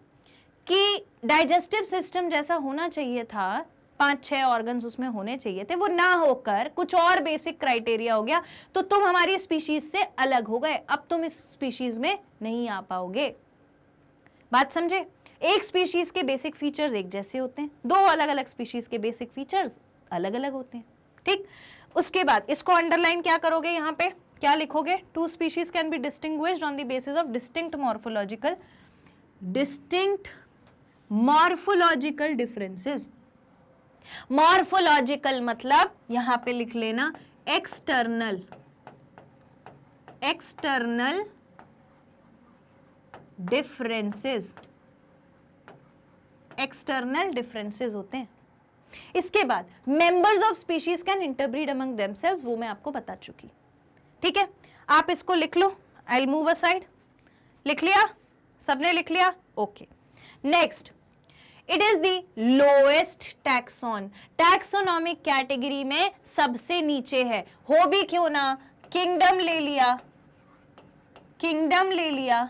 कि डाइजेस्टिव सिस्टम जैसा होना चाहिए था, 5-6 ऑर्गन्स उसमें होने चाहिए थे, वो ना होकर कुछ और बेसिक क्राइटेरिया हो गया, तो तुम हमारी स्पीशीज से अलग हो गए। अब तुम इस स्पीशीज में नहीं आ पाओगे। बात समझे? एक स्पीशीज के बेसिक फीचर्स एक जैसे होते हैं, 2 अलग अलग स्पीशीज के बेसिक फीचर्स अलग अलग होते हैं, ठीक। उसके बाद इसको अंडरलाइन क्या करोगे? यहाँ पे क्या लिखोगे? 2 species can be distinguished on the basis of distinct morphological differences। Morphological मतलब यहां पे लिख लेना एक्सटर्नल डिफरेंसेस, एक्सटर्नल डिफरेंसेस होते हैं। इसके बाद members of species can interbreed among themselves, वो मैं आपको बता चुकी, ठीक है। आप इसको लिख लो, आई विल मूव असाइड। लिख लिया? सबने लिख लिया? Okay. Next, it is the lowest taxon, taxonomic category में सबसे नीचे है। हो भी क्यों ना, किंगडम ले लिया, किंगडम ले लिया,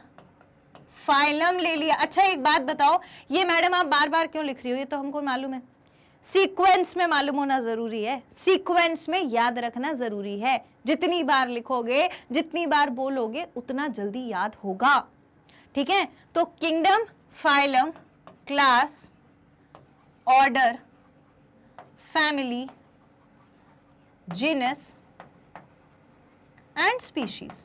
फाइलम ले लिया। अच्छा एक बात बताओ, ये मैडम आप बार बार क्यों लिख रही हो? ये तो हमको मालूम है, सीक्वेंस में मालूम होना जरूरी है, सीक्वेंस में याद रखना जरूरी है। जितनी बार लिखोगे, जितनी बार बोलोगे, उतना जल्दी याद होगा, ठीक है। तो kingdom, phylum, class, order, family, genus and species.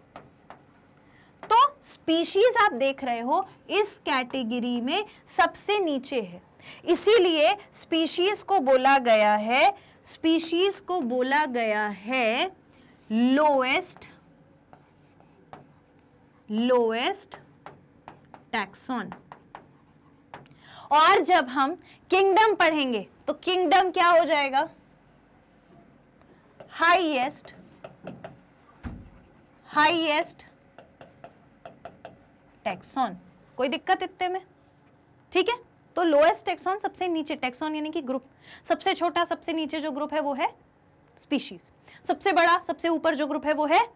तो स्पीशीज आप देख रहे हो इस कैटेगरी में सबसे नीचे है। इसीलिए स्पीशीज को बोला गया है, स्पीशीज को बोला गया है लोएस्ट टैक्सॉन। और जब हम किंगडम पढ़ेंगे तो किंगडम क्या हो जाएगा? Highest taxon. कोई दिक्कत इतने में? ठीक है, तो लोएस्ट टैक्सॉन सबसे नीचे, टैक्सॉन यानी कि ग्रुप, सबसे छोटा सबसे नीचे जो ग्रुप है वो है स्पीशीज, सबसे बड़ा सबसे ऊपर जो ग्रुप है वो है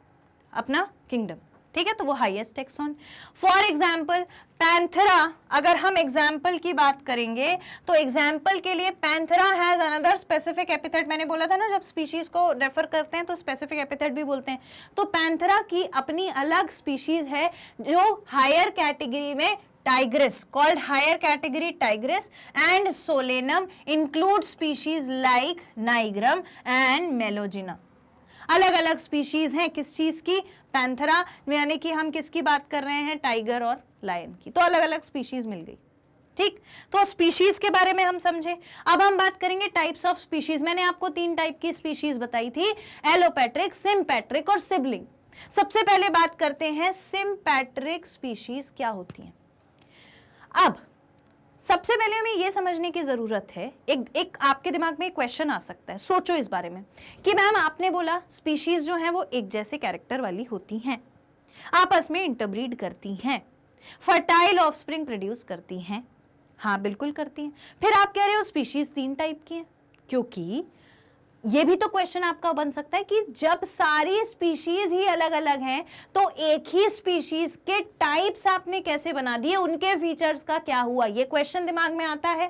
अपना किंगडम। ठीक है, तो वो highest taxon. For example Panthera, अगर हम एग्जाम्पल की बात करेंगे तो एग्जाम्पल के लिए Panthera has another specific epithet. मैंने बोला था ना, जब स्पीशीज को रेफर करते हैं तो स्पेसिफिक एपिथेट भी बोलते हैं। तो पैंथेरा की अपनी अलग स्पीशीज है जो हायर कैटेगरी में Tigris, called higher category tigris, and solanum include species like nigrum and melogena। अलग अलग स्पीशीज हैं किस चीज की? पैंथेरा, यानी कि हम किसकी बात कर रहे हैं? टाइगर और लायन की। तो अलग अलग स्पीशीज मिल गई। ठीक, तो स्पीशीज के बारे में हम समझे। अब हम बात करेंगे टाइप्स ऑफ स्पीशीज। मैंने आपको 3 टाइप की स्पीशीज बताई थी, एलोपेट्रिक, सिम्पेट्रिक और सिबलिंग। सबसे पहले बात करते हैं सिम्पेट्रिक स्पीशीज क्या होती हैं। अब सबसे पहले हमें यह समझने की जरूरत है, एक आपके दिमाग में एक क्वेश्चन आ सकता है, सोचो इस बारे में कि मैम आपने बोला स्पीशीज जो हैं वो एक जैसे कैरेक्टर वाली होती हैं, आपस में इंटरब्रीड करती हैं, फर्टाइल ऑफस्प्रिंग प्रोड्यूस करती हैं। हाँ बिल्कुल करती हैं। फिर आप कह रहे हो स्पीशीज 3 टाइप की हैं, क्योंकि ये भी तो क्वेश्चन आपका बन सकता है कि जब सारी स्पीशीज ही अलग अलग हैं तो एक ही स्पीशीज के टाइप्स आपने कैसे बना दिए, उनके फीचर्स का क्या हुआ? ये क्वेश्चन दिमाग में आता है,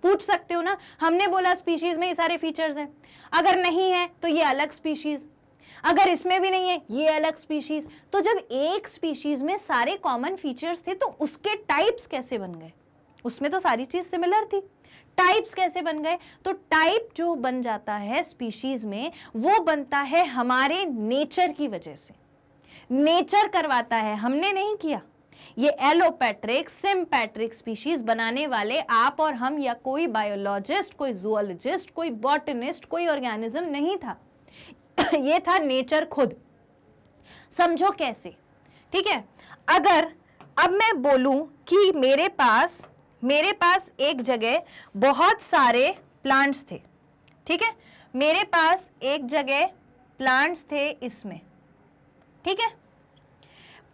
पूछ सकते हो ना। हमने बोला स्पीशीज में ये सारे फीचर्स हैं, अगर नहीं है तो ये अलग स्पीशीज, अगर इसमें भी नहीं है ये अलग स्पीशीज। तो जब एक स्पीशीज में सारे कॉमन फीचर्स थे तो उसके टाइप्स कैसे बन गए? उसमें तो सारी चीज सिमिलर थी, टाइप्स कैसे बन गए? तो टाइप जो बन जाता है स्पीशीज में वो बनता है हमारे नेचर की वजह से, नेचर करवाता है, हमने नहीं किया। ये एलोपेट्रिक, सिम्पेट्रिक स्पीशीज बनाने वाले आप और हम, या कोई बायोलॉजिस्ट, कोई जूलॉजिस्ट, कोई बॉटनिस्ट, कोई ऑर्गेनिज्म नहीं था, ये था नेचर खुद। समझो कैसे? ठीक है, अगर अब मैं बोलूं कि मेरे पास एक जगह बहुत सारे प्लांट्स थे, ठीक है, मेरे पास एक जगह प्लांट्स थे इसमें, ठीक है,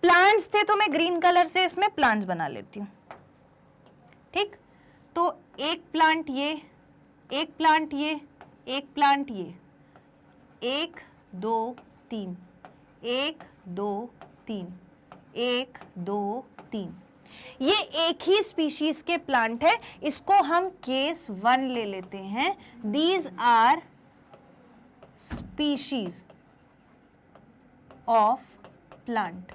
प्लांट्स थे तो मैं ग्रीन कलर से इसमें प्लांट्स बना लेती हूं। ठीक, तो एक प्लांट ये, एक प्लांट ये, एक प्लांट ये, 1 2 3, 1 2 3, 1 2 3, ये एक ही स्पीशीज के प्लांट है। इसको हम केस 1 ले लेते हैं। These are species of plant,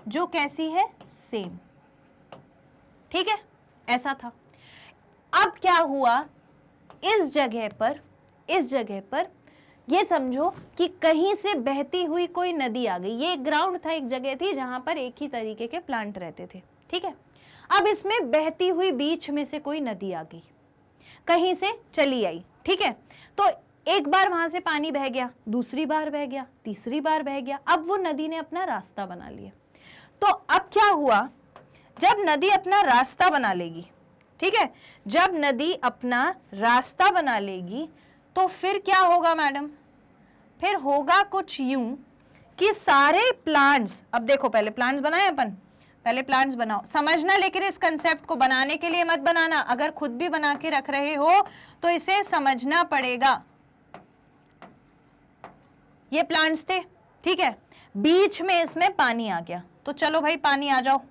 जो कैसी है? सेम। ठीक है, ऐसा था। अब क्या हुआ, इस जगह पर ये समझो कि कहीं से बहती हुई कोई नदी आ गई। ये एक ग्राउंड था, एक जगह थी जहां पर एक ही तरीके के प्लांट रहते थे। ठीक है, अब इसमें बहती हुई बीच में से कोई नदी आ गई, कहीं से चली आई। ठीक है, तो एक बार वहां से पानी बह गया, दूसरी बार बह गया, तीसरी बार बह गया, अब वो नदी ने अपना रास्ता बना लिया। तो अब क्या हुआ, जब नदी अपना रास्ता बना लेगी, ठीक है, जब नदी अपना रास्ता बना लेगी तो फिर क्या होगा मैडम? फिर होगा कुछ यूं कि सारे प्लांट्स, अब देखो पहले प्लांट्स बनाए अपन, पहले प्लांट्स बनाओ, समझना, लेकिन इस कंसेप्ट को बनाने के लिए मत बनाना, अगर खुद भी बना के रख रहे हो तो इसे समझना पड़ेगा। ये प्लांट्स थे, ठीक है, बीच में इसमें पानी आ गया, तो चलो भाई पानी आ जाओ,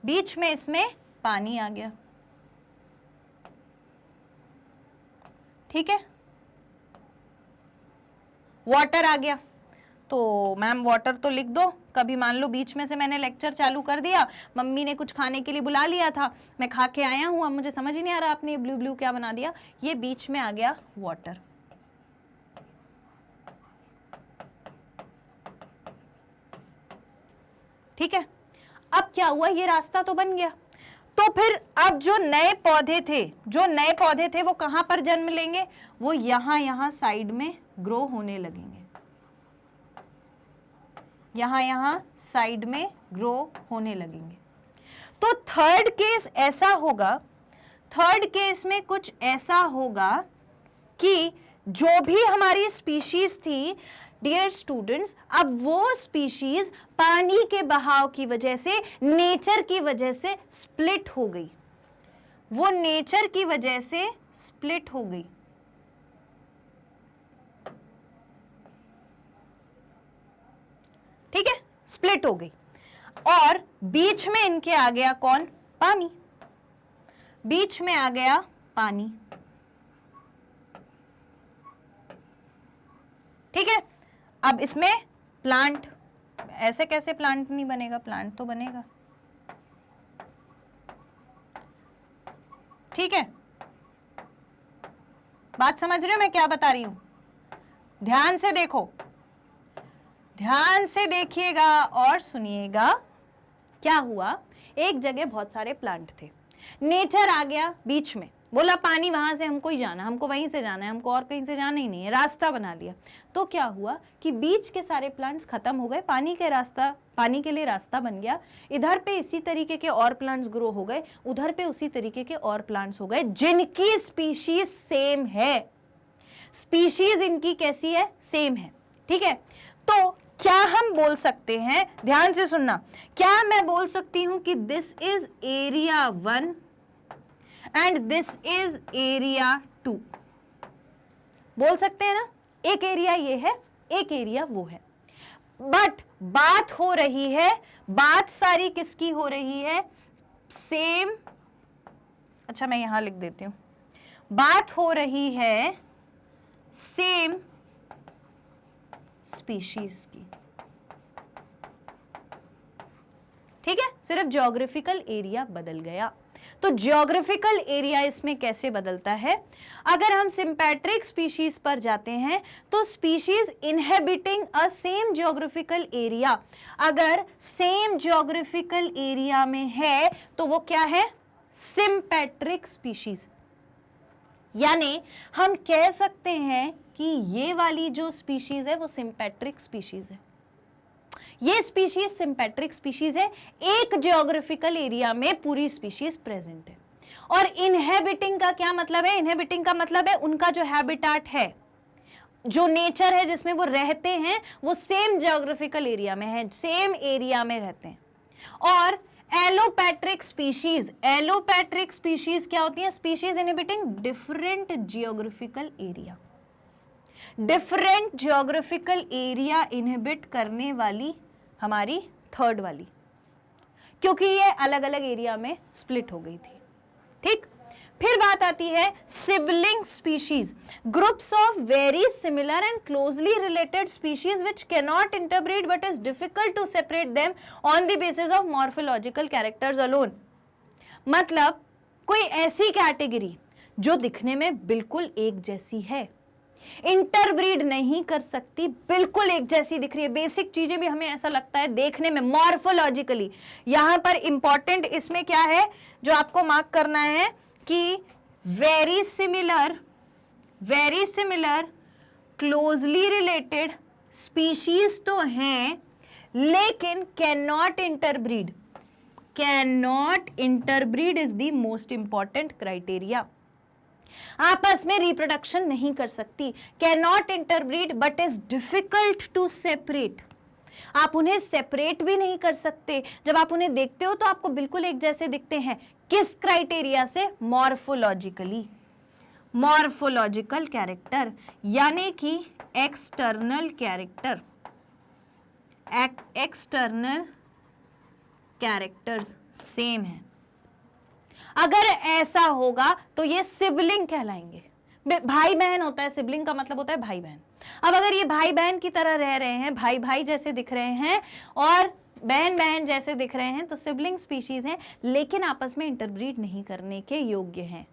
बीच में इसमें पानी आ गया। ठीक है, वाटर आ गया, तो मैम वाटर तो लिख दो। कभी मान लो बीच में से मैंने लेक्चर चालू कर दिया, मम्मी ने कुछ खाने के लिए बुला लिया था, मैं खा के आया हूं, अब मुझे समझ ही नहीं आ रहा आपने ब्लू ब्लू क्या बना दिया, ये बीच में आ गया वाटर। ठीक है, अब क्या हुआ, ये रास्ता तो बन गया, तो फिर अब जो नए पौधे थे वो कहां पर जन्म लेंगे? वो यहां साइड में ग्रो होने लगेंगे, यहां साइड में ग्रो होने लगेंगे। तो थर्ड केस ऐसा होगा, थर्ड केस में कुछ ऐसा होगा कि जो भी हमारी स्पीशीज थी डियर स्टूडेंट्स, अब वो स्पीशीज पानी के बहाव की वजह से, नेचर की वजह से स्प्लिट हो गई, वो नेचर की वजह से स्प्लिट हो गई। ठीक है, स्प्लिट हो गई, और बीच में इनके आ गया कौन? पानी, बीच में आ गया पानी। ठीक है, अब इसमें प्लांट, ऐसे कैसे प्लांट नहीं बनेगा? प्लांट तो बनेगा। ठीक है, बात समझ रहे हो मैं क्या बता रही हूं? ध्यान से देखो, ध्यान से देखिएगा और सुनिएगा। क्या हुआ, एक जगह बहुत सारे प्लांट थे, नेचर आ गया बीच में, बोला पानी वहां से हमको ही जाना, हमको वहीं से जाना है, हमको और कहीं से जाना ही नहीं है, रास्ता बना लिया। तो क्या हुआ कि बीच के सारे प्लांट्स खत्म हो गए, पानी के लिए रास्ता बन गया। इधर पे इसी तरीके के और प्लांट्स ग्रो हो गए, उधर पे उसी तरीके के और प्लांट्स हो गए, जिनकी स्पीशीज सेम है। स्पीशीज इनकी कैसी है? सेम है। ठीक है, तो क्या हम बोल सकते हैं, ध्यान से सुनना, क्या मैं बोल सकती हूं कि this is area 1 and this is area 2? बोल सकते हैं ना, एक एरिया ये है, एक एरिया वो है। बट बात हो रही है, बात सारी किसकी हो रही है? सेम, अच्छा मैं यहां लिख देती हूं, बात हो रही है सेम स्पीशीज की। ठीक है, सिर्फ ज्योग्राफिकल एरिया बदल गया। तो ज्योग्राफिकल एरिया इसमें कैसे बदलता है? अगर हम सिंपैट्रिक स्पीशीज पर जाते हैं तो स्पीशीज इनहेबिटिंग अ सेम ज्योग्राफिकल एरिया, अगर सेम ज्योग्राफिकल एरिया में है तो वो क्या है? सिंपैट्रिक स्पीशीज। यानी हम कह सकते हैं कि ये वाली जो स्पीशीज है वो सिंपैट्रिक स्पीशीज है, ये स्पीशीज सिंपैट्रिक स्पीशीज है, एक ज्योग्राफिकल एरिया में पूरी स्पीशीज प्रेजेंट है। और इनहेबिटिंग का क्या मतलब है? इनहेबिटिंग का मतलब है उनका जो हैबिटाट है, जो नेचर है जिसमें वो रहते हैं, वो सेम ज्योग्राफिकल एरिया में है, सेम एरिया में रहते हैं। और एलोपैट्रिक स्पीशीज, एलोपैट्रिक स्पीशीज क्या होती है? Species inhibiting different geographical area, different geographical area inhibit करने वाली हमारी थर्ड वाली, क्योंकि ये अलग अलग एरिया में स्प्लिट हो गई थी। ठीक, फिर बात आती है sibling species, groups of very similar and closely related species which can not interbreed but is difficult to separate them on the basis of morphological characters alone. मतलब कोई ऐसी कैटेगरी जो दिखने में बिल्कुल एक जैसी है, इंटरब्रीड नहीं कर सकती, बिल्कुल एक जैसी दिख रही है, बेसिक चीजें भी हमें ऐसा लगता है देखने में मॉर्फोलॉजिकली। यहां पर इंपॉर्टेंट इसमें क्या है जो आपको मार्क करना है कि very similar closely related species तो हैं लेकिन can not interbreed is the most important criteria. आपस में रिप्रोडक्शन नहीं कर सकती, can not interbreed but is difficult to separate, आप उन्हें सेपरेट भी नहीं कर सकते। जब आप उन्हें देखते हो तो आपको बिल्कुल एक जैसे दिखते हैं, किस क्राइटेरिया से? मॉर्फोलॉजिकली, मॉर्फोलॉजिकल कैरेक्टर, यानी कि external character, external characters same है। अगर ऐसा होगा तो ये सिबलिंग कहलाएंगे। भाई बहन होता है, सिबलिंग का मतलब होता है भाई बहन। अब अगर ये भाई बहन की तरह रह रहे हैं, भाई भाई जैसे दिख रहे हैं और बहन बहन जैसे दिख रहे हैं, तो सिबलिंग स्पीशीज हैं, लेकिन आपस में इंटरब्रीड नहीं करने के योग्य हैं,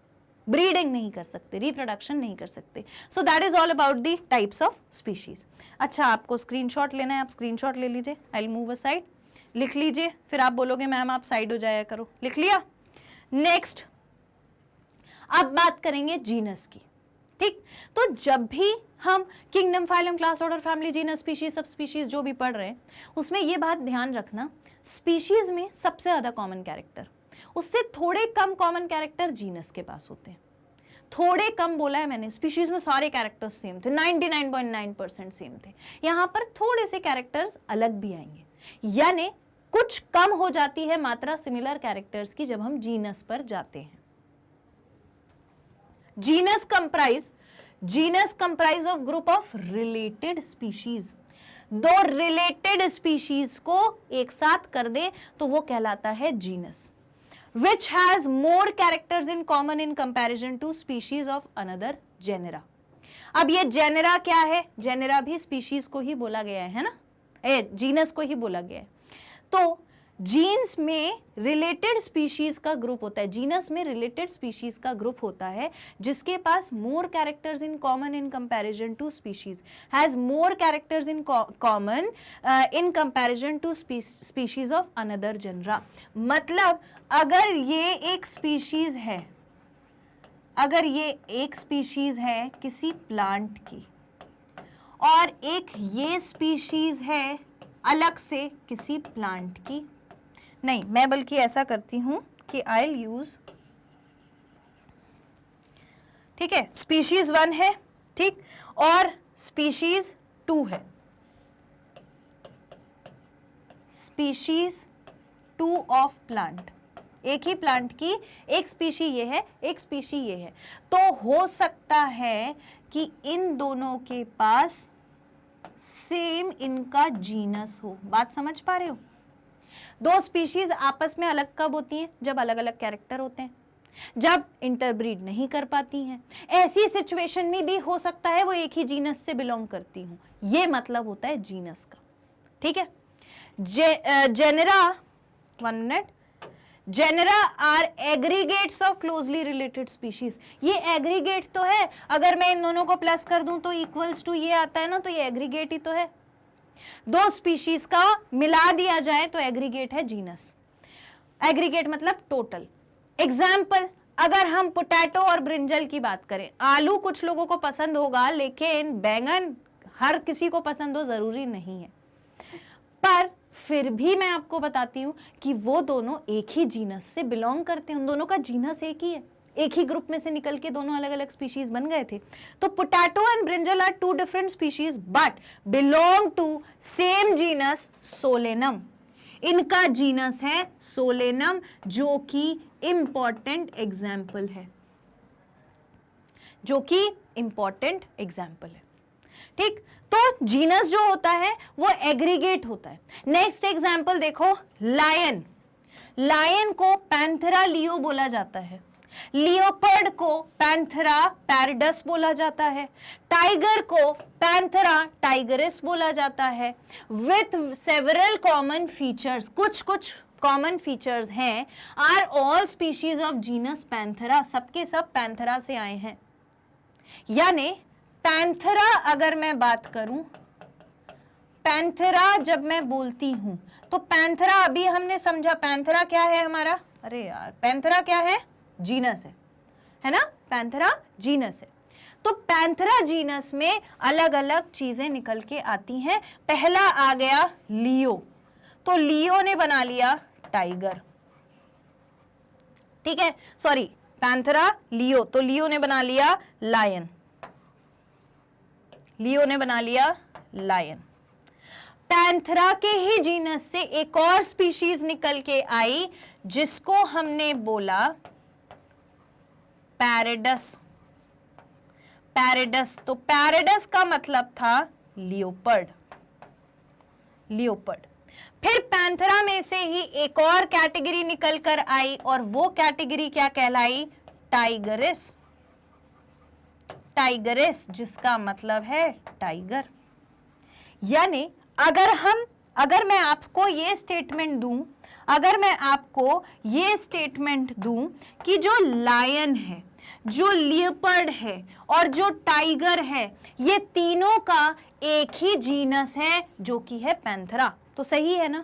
ब्रीडिंग नहीं कर सकते, रिप्रोडक्शन नहीं कर सकते। So that is all about the types of species. अच्छा, आपको स्क्रीनशॉट लेना है, आप स्क्रीनशॉट ले लीजिए, आई विल मूव असाइड, लिख लीजिए, फिर आप बोलोगे मैम आप साइड हो जाया करो। लिख लिया? नेक्स्ट अब बात करेंगे जीनस की। ठीक, तो जब भी हम kingdom, phylum, class, order, family, genus, species, सब स्पीशीज जो भी पढ़ रहे हैं उसमें ये बात ध्यान रखना, स्पीशीज में सबसे ज्यादा कॉमन कैरेक्टर, उससे थोड़े कम कॉमन कैरेक्टर जीनस के पास होते हैं। थोड़े कम बोला है मैंने, स्पीशीज में सारे कैरेक्टर्स सेम थे, 99.9% सेम थे। यहां पर थोड़े से कैरेक्टर्स अलग भी आएंगे, यानी कुछ कम हो जाती है मात्रा सिमिलर कैरेक्टर्स की जब हम जीनस पर जाते हैं। Genus comprise of group of related species. दो रिलेटेड स्पीशीज को एक साथ कर दे तो वो कहलाता है genus. which has more characters in common in comparison to species of another genera। अब ये जेनेरा क्या है? जेनेरा भी स्पीशीज को ही बोला गया है ना, जीनस को ही बोला गया है। तो जीन्स में रिलेटेड स्पीशीज का ग्रुप होता है, जीनस में रिलेटेड स्पीशीज का ग्रुप होता है जिसके पास more characters in common in comparison to species, has more characters in common in comparison to species of another genera. मतलब अगर ये एक स्पीशीज है, अगर ये एक स्पीशीज है किसी प्लांट की और एक ये स्पीशीज है अलग से किसी प्लांट की, नहीं मैं बल्कि ऐसा करती हूं कि आई विल यूज, ठीक है, स्पीशीज 1 है, ठीक, और स्पीशीज 2 है, स्पीशीज 2 ऑफ प्लांट, एक ही प्लांट की एक स्पीशी ये है, एक स्पीशी ये है। तो हो सकता है कि इन दोनों के पास सेम इनका जीनस हो। बात समझ पा रहे हो? दो स्पीशीज आपस में अलग कब होती हैं? जब अलग अलग कैरेक्टर होते हैं, जब इंटरब्रीड नहीं कर पाती हैं। ऐसी सिचुएशन में भी हो सकता है वो एक ही जीनस से बिलोंग करती हूं, ये मतलब होता है जीनस का। ठीक है, genera, 1 minute, genera are aggregates of closely related species. ये एग्रीगेट तो है, अगर मैं इन दोनों को प्लस कर दूं तो इक्वल्स टू ये आता है ना, तो ये एग्रीगेट ही तो है। दो स्पीशीज का मिला दिया जाए तो एग्रीगेट है जीनस। एग्रीगेट मतलब टोटल। एग्जाम्पल, अगर हम पोटैटो और ब्रिंजल की बात करें, आलू कुछ लोगों को पसंद होगा लेकिन बैंगन हर किसी को पसंद हो जरूरी नहीं है, पर फिर भी मैं आपको बताती हूं कि वो दोनों एक ही जीनस से बिलोंग करते हैं, उन दोनों का जीनस एक ही है, एक ही ग्रुप में से निकल के दोनों अलग अलग स्पीशीज बन गए थे। तो potato and brinjal are 2 different species but belong to same genus solanum. इनका जीनस है सोलेनम, जो कि इंपॉर्टेंट एग्जाम्पल है, जो कि इंपॉर्टेंट एग्जाम्पल है। ठीक, तो जीनस जो होता है वो एग्रीगेट होता है। नेक्स्ट एग्जाम्पल देखो, लायन। लायन को पैंथेरा लियो बोला जाता है, लियोपर्ड को पैंथेरा पैरिडस बोला जाता है, टाइगर को पैंथेरा टाइगरिस बोला जाता है, विथ सेवरल कॉमन फीचर्स। कुछ कुछ कॉमन फीचर्स हैं। Are all species of genus panthera, सबके सब पैंथेरा से आए हैं। यानी पैंथेरा, अगर मैं बात करूं, पैंथेरा जब मैं बोलती हूं तो पैंथेरा, अभी हमने समझा पैंथेरा क्या है हमारा, अरे यार पैंथेरा क्या है? जीनस है ना, पैंथेरा जीनस है। तो पैंथेरा जीनस में अलग अलग चीजें निकल के आती हैं। पहला आ गया लियो, तो लियो ने बना लिया टाइगर, ठीक है, सॉरी पैंथेरा लियो, तो लियो ने बना लिया लायन, लियो ने बना लिया लायन। पैंथेरा के ही जीनस से एक और स्पीशीज निकल के आई जिसको हमने बोला पैरिडस। पैरिडस, तो पैरिडस का मतलब था लियोपर्ड, लियोपर्ड। फिर पैंथेरा में से ही एक और कैटेगरी निकल कर आई और वो कैटेगरी क्या कहलाई? टाइगरिस। टाइगरिस जिसका मतलब है टाइगर। यानी अगर मैं आपको ये स्टेटमेंट दूं, अगर मैं आपको ये स्टेटमेंट दूं कि जो लायन है, जो लियोपर्ड है और जो टाइगर है, ये तीनों का एक ही जीनस है जो कि है पैंथेरा, तो सही है ना?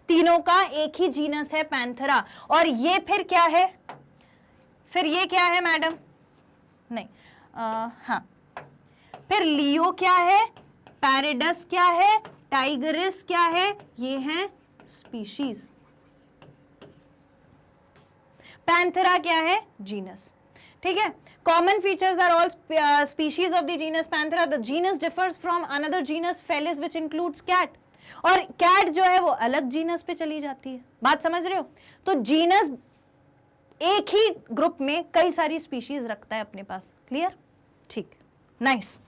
तीनों का एक ही जीनस है पैंथेरा। और ये फिर क्या है, फिर ये क्या है मैडम, नहीं हाँ, फिर लियो क्या है, पैरिडस क्या है, टाइगरिस क्या है, ये है स्पीशीज। पैंथेरा क्या है, जीनस। ठीक है, common features are all species of the genus panthera. The genus differs from another genus felis which includes cat. और कैट जो है वो अलग जीनस पे चली जाती है, बात समझ रहे हो? तो जीनस एक ही ग्रुप में कई सारी स्पीशीज रखता है अपने पास। क्लियर? ठीक, nice,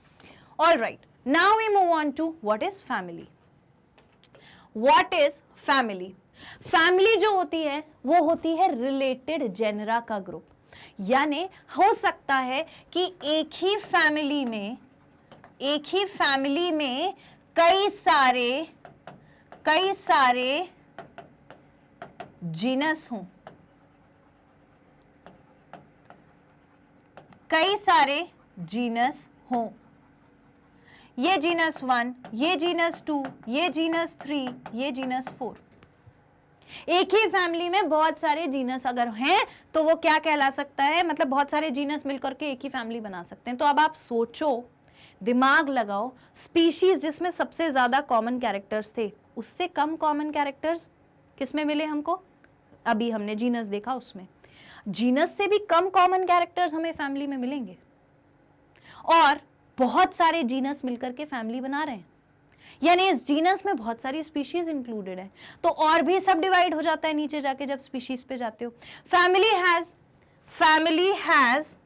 all right. Now we move on to what is family. What is family? Family जो होती है वो होती है रिलेटेड जेनरा का ग्रुप। यानी हो सकता है कि एक ही फैमिली में कई सारे जीनस हों, कई सारे जीनस हों। ये जीनस 1, ये जीनस 2, ये जीनस 3, ये जीनस 4। एक ही फैमिली में बहुत सारे जीनस अगर हैं तो वो क्या कहला सकता है, मतलब बहुत सारे जीनस मिलकर के एक ही फैमिली बना सकते हैं। तो अब आप सोचो, दिमाग लगाओ, स्पीशीज जिसमें सबसे ज्यादा कॉमन कैरेक्टर्स थे, उससे कम कॉमन कैरेक्टर्स किसमें मिले हमको? अभी हमने जीनस देखा, उसमें जीनस से भी कम कॉमन कैरेक्टर्स हमें फैमिली में मिलेंगे। और बहुत सारे जीनस मिलकर के फैमिली बना रहे हैं, यानी इस जीनस में बहुत सारी स्पीशीज इंक्लूडेड है। तो और भी सब डिवाइड हो जाता है नीचे जाके जब स्पीशीज पे जाते हो। Family has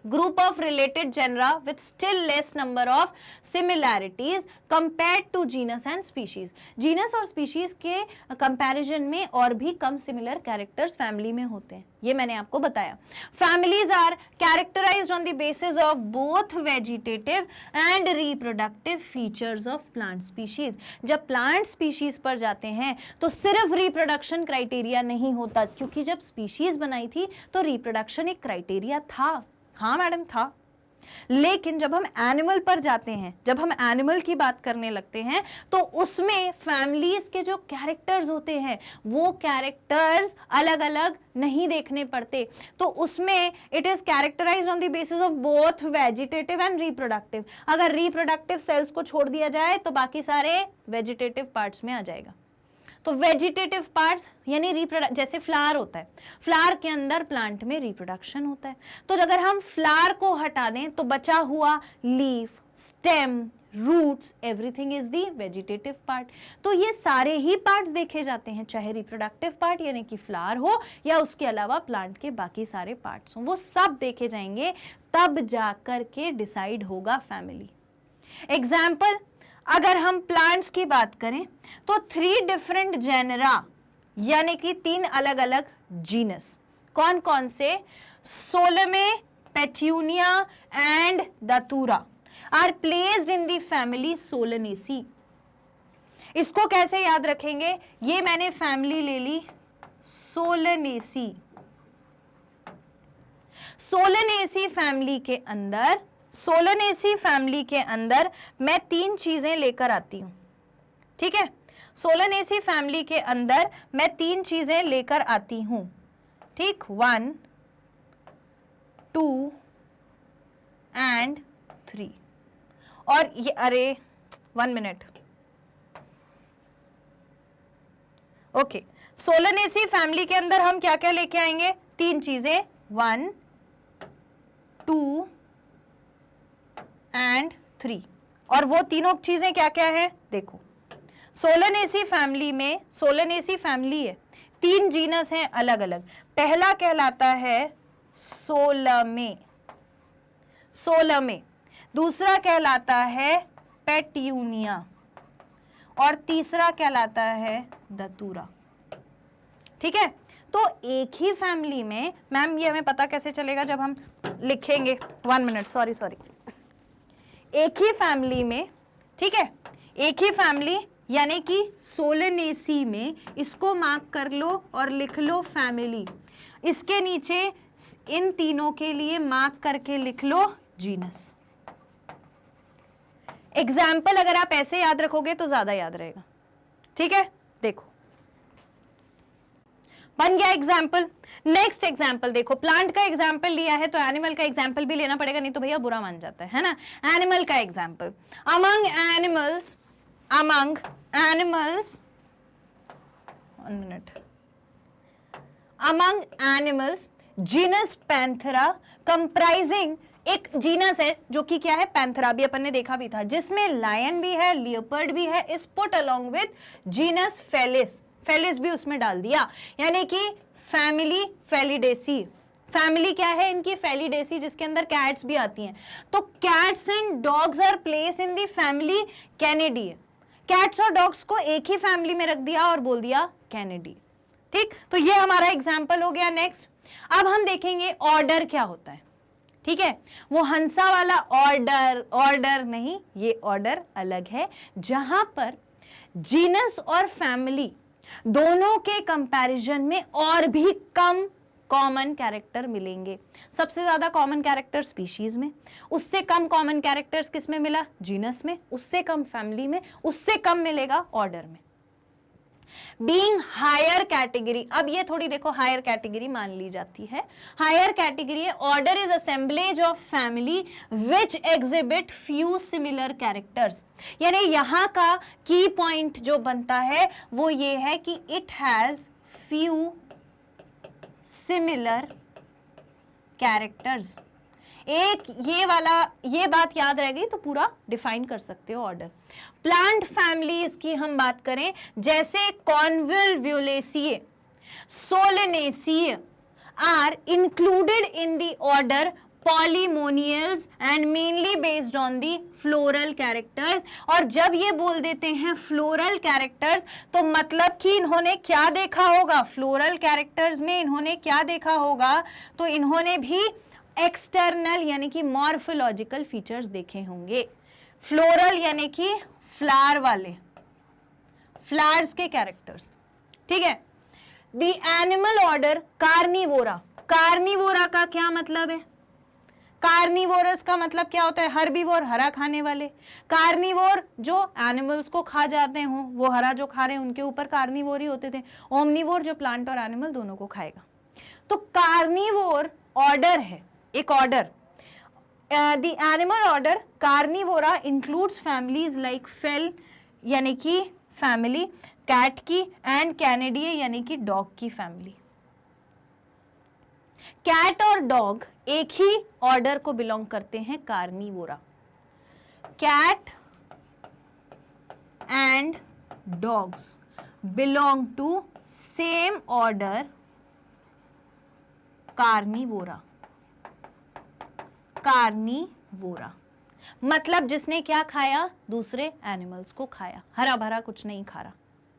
group of related genera with still less number of similarities compared to genus and species। genus और species के comparison में और भी कम similar characters family में होते हैं, ये मैंने आपको बताया। families are characterized on the basis of both vegetative and reproductive features of plant species। जब plant species पर जाते हैं तो सिर्फ reproduction criteria नहीं होता, क्योंकि जब species बनाई थी तो reproduction एक criteria था। हाँ मैडम था, लेकिन जब हम एनिमल पर जाते हैं, जब हम एनिमल की बात करने लगते हैं तो उसमें फैमिलीज के जो कैरेक्टर्स होते हैं वो कैरेक्टर्स अलग अलग नहीं देखने पड़ते। तो उसमें it is characterized on the basis of both vegetative and reproductive. अगर रिप्रोडक्टिव सेल्स को छोड़ दिया जाए तो बाकी सारे वेजिटेटिव पार्ट्स में आ जाएगा। तो वेजिटेटिव पार्ट्स यानी जैसे फ्लावर होता है, फ्लावर के अंदर प्लांट में रिप्रोडक्शन होता है। तो अगर हम फ्लावर को हटा दें तो बचा हुआ leaf, stem, roots, everything is the vegetative part. तो ये सारे ही पार्ट्स देखे जाते हैं, चाहे रिप्रोडक्टिव पार्ट यानी कि फ्लावर हो या उसके अलावा प्लांट के बाकी सारे पार्ट्स हों, वो सब देखे जाएंगे, तब जाकर के डिसाइड होगा फैमिली। एग्जाम्पल, अगर हम प्लांट्स की बात करें तो 3 डिफरेंट जेनरा यानी कि 3 अलग अलग जीनस, कौन कौन से? Solanum, petunia and Datura are placed in the family Solanaceae. इसको कैसे याद रखेंगे? ये मैंने फैमिली ले ली सोलनेसी। सोलनेसी फैमिली के अंदर मैं 3 चीजें लेकर आती हूं, ठीक है? सोलनेसी फैमिली के अंदर मैं 3 चीजें लेकर आती हूं, ठीक? 1, 2 एंड 3। और ये, अरे 1 मिनट, ओके। सोलनेसी फैमिली के अंदर हम क्या क्या लेके आएंगे? 3 चीजें, 1, 2 एंड 3। और वो तीनों चीजें क्या क्या है? देखो, सोलनेसी फैमिली है, 3 जीनस हैं अलग अलग। पहला कहलाता है सोलमे, दूसरा कहलाता है पेट्यूनिया और तीसरा कहलाता है दतूरा, ठीक है? तो एक ही फैमिली में, मैम ये हमें पता कैसे चलेगा जब हम लिखेंगे? 1 मिनट, सॉरी, एक ही फैमिली में, ठीक है, एक ही फैमिली यानी कि सोलनेसी में, इसको मार्क कर लो और लिख लो फैमिली। इसके नीचे इन तीनों के लिए मार्क करके लिख लो जीनस। एग्जाम्पल अगर आप ऐसे याद रखोगे तो ज्यादा याद रहेगा, ठीक है? देखो बन गया एग्जाम्पल। नेक्स्ट एग्जाम्पल देखो, प्लांट का एग्जाम्पल लिया है तो एनिमल का एग्जाम्पल भी लेना पड़ेगा, नहीं तो भैया बुरा मान जाता है ना। एनिमल का example, among animals, among animals genus Panthera comprising, एक जीनस है जो कि क्या है, पैंथेरा, भी अपन ने देखा भी था, जिसमें लायन भी है, लियोपर्ड भी है, is put along with genus felis, felis भी उसमें डाल दिया, यानी कि फैमिली फेलिडेसी। फैमिली क्या है इनकी, फेलिडेसी, जिसके अंदर कैट्स भी आती हैं। तो cats and dogs are place in the family canidae. Cats और डॉग्स को एक ही फैमिली में रख दिया और बोल दिया कैनिडी। ठीक, तो ये हमारा एग्जाम्पल हो गया। नेक्स्ट अब हम देखेंगे ऑर्डर क्या होता है। ठीक है, वो हंसा वाला ऑर्डर, ऑर्डर नहीं, ये ऑर्डर अलग है, जहां पर जीनस और फैमिली दोनों के कंपैरिजन में और भी कम कॉमन कैरेक्टर मिलेंगे। सबसे ज्यादा कॉमन कैरेक्टर स्पीशीज में, उससे कम कॉमन कैरेक्टर्स किस में मिला, जीनस में, उससे कम फैमिली में, उससे कम मिलेगा ऑर्डर में। बीइंग हायर कैटेगरी, अब ये थोड़ी देखो हायर कैटेगरी मान ली जाती है। Higher category order is assemblage of family which exhibit few similar characters, यानी यहां का की पॉइंट जो बनता है वो ये है कि it has few similar characters. एक ये वाला, ये बात याद रह गई तो पूरा डिफाइन कर सकते हो ऑर्डर। प्लांट फैमिलीज की हम बात करें, जैसे Convolvulaceae, Solanaceae are included in the order Polemoniales and mainly based on the floral characters. और जब ये बोल देते हैं फ्लोरल कैरेक्टर्स तो मतलब कि इन्होंने क्या देखा होगा, फ्लोरल कैरेक्टर्स में इन्होंने क्या देखा होगा, तो इन्होंने भी एक्सटर्नल यानी कि मॉर्फोलॉजिकल फीचर्स देखे होंगे। फ्लोरल यानी कि फ्लावर वाले, फ्लावर्स के कैरेक्टर्स। ठीक है, the animal order carnivora, Carnivora का क्या मतलब है, कार्निवोरस का मतलब क्या होता है, हर्बीवोर, हरा खाने वाले। कार्निवोर जो एनिमल्स को खा जाते हो, वो हरा जो खा रहे हैं उनके ऊपर कार्निवोर ही होते थे। ओमनिवोर जो प्लांट और एनिमल दोनों को खाएगा। तो कार्निवोर ऑर्डर है, एक order. The animal order Carnivora includes families like fail यानी कि फैमिली, कैट की, एंड कैनिडिए यानी कि डॉग की फैमिली। कैट और डॉग एक ही ऑर्डर को बिलोंग करते हैं, carnivora. Cat and dogs belong to same order carnivora. Carnivora मतलब जिसने क्या खाया, दूसरे एनिमल्स को खाया, हरा भरा कुछ नहीं खा रहा।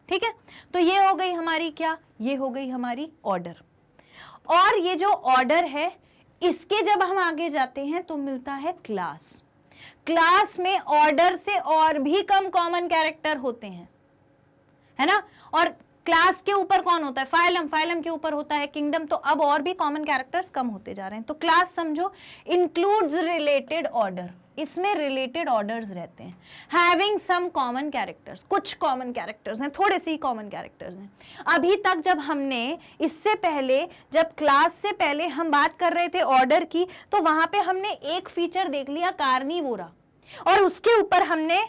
ठीक है, तो ये हो गई हमारी क्या, ये हो गई हमारी ऑर्डर। और ये जो ऑर्डर है इसके जब हम आगे जाते हैं तो मिलता है क्लास। क्लास में ऑर्डर से और भी कम कॉमन कैरेक्टर होते हैं, है ना। और क्लास के ऊपर कौन होता है, फाइलम, फाइलम के ऊपर होता है किंगडम। तो अब और भी कॉमन कैरेक्टर्स कम होते जा रहे हैं। तो क्लास समझो इंक्लूड्स रिलेटेड ऑर्डर, इसमें रिलेटेड ऑर्डर्स रहते हैं, हैविंग सम कॉमन कैरेक्टर्स, कुछ कॉमन कैरेक्टर्स हैं, थोड़े से ही कॉमन कैरेक्टर्स हैं। अभी तक जब हमने इससे पहले, जब क्लास से पहले हम बात कर रहे थे ऑर्डर की, तो वहां पे हमने एक फीचर देख लिया कार्निवोरा, और उसके ऊपर हमने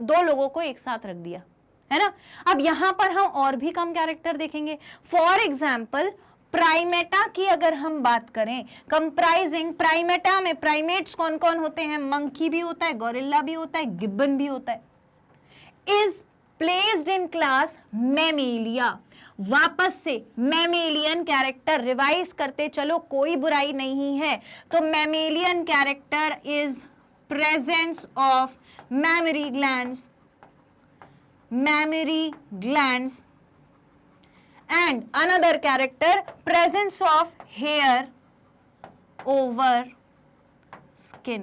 दो लोगों को एक साथ रख दिया, है ना। अब यहां पर हम और भी कम कैरेक्टर देखेंगे। फॉर एग्जाम्पल प्राइमेटा की अगर हम बात करें, कंप्राइजिंग, प्राइमेटा में प्राइमेट्स कौन कौन होते हैं, मंकी भी होता है, गोरिल्ला भी होता है, गिब्बन भी होता है। Is placed in class Mammalia. वापस से मैमेलियन कैरेक्टर रिवाइज करते चलो, कोई बुराई नहीं है। तो mammalian character is presence of memory glands, mammary glands, and another character presence of hair over skin।